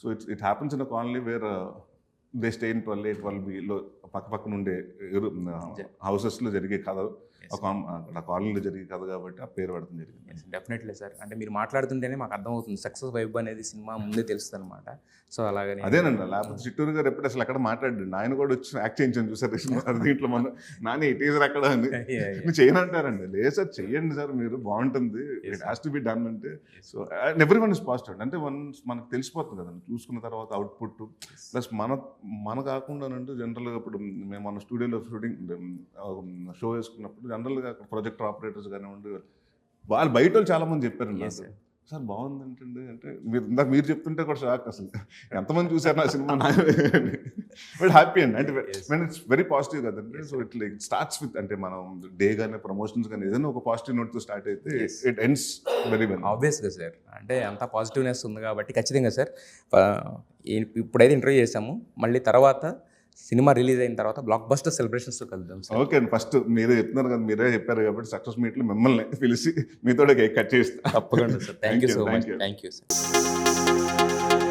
So it happens in a colony where they stay in 12A 12Bలో పక్కన ఉండే హౌసెస్లో జరిగే కథ, అక్కడ కాలనీలో జరిగే కథ కాబట్టి ఆ పేరు పడటం జరిగింది. డెఫినెట్లీ సార్, అంటే మీరు మాట్లాడుతుంటేనే మాకు అర్థమవుతుంది సక్సెస్ వైబ్ అనేది సినిమా ముందే తెలుస్తుంది అనమాట. సో అలాగని అదేనండి, లేకపోతే చిట్టూరు గారు ఎప్పుడు అసలు అక్కడ మాట్లాడండి, ఆయన కూడా వచ్చి యాక్ట్ చేయించాను చూసారు దీంట్లో. మన నాని టీజర్ అక్కడ అని చేయనంటారండి. లేదు సార్ చెయ్యండి సార్ మీరు, బాగుంటుంది, it has to be done అంటే. So every one is positive అంటే మనకు తెలిసిపోతుంది కదండి చూసుకున్న తర్వాత అవుట్పుట్ ప్లస్ మన మన కాకుండానంటే జనరల్గా ఇప్పుడు మేము మన స్టూడియోలో షో వేసుకున్నప్పుడు జనరల్గా ప్రొజెక్టర్ ఆపరేటర్స్ కానివ్వండి, వాళ్ళు బయట వాళ్ళు చాలా మంది చెప్పారు Yes, నాకు, sir. సార్ బాగుందంటండి అంటే మీరు చెప్తుంటే కూడా షాక్ అసలు, ఎంతమంది చూసారు నా సినిమా బట్ హ్యాపీ అండి అంటే ఇట్స్ వెరీ పాజిటివ్ కదండి. So it like starts with అంటే మనం డే కానీ ప్రమోషన్స్ కానీ ఏదైనా ఒక పాజిటివ్ నోట్తో స్టార్ట్ అయితే ఇట్ ఎండ్స్ వెరీ వెల్. ఆబ్వియస్గా సార్, అంటే అంత పాజిటివ్నెస్ ఉంది కాబట్టి ఖచ్చితంగా సార్. ఇప్పుడైతే ఇంటర్వ్యూ చేసాము, మళ్ళీ తర్వాత సినిమా రిలీజ్ అయిన తర్వాత బ్లాక్ బస్టర్ సెలబ్రేషన్స్తో కలుద్దాం సార్. ఓకే అండి, ఫస్ట్ మీరే చెప్తున్నారు కదా, మీరే చెప్పారు కాబట్టి సక్సెస్ మీట్లు మిమ్మల్ని పిలిచి మీతో కేక్ కట్ చేస్తాను. తప్పకుండా sir. Thank you so much. Thank you. Thank you sir.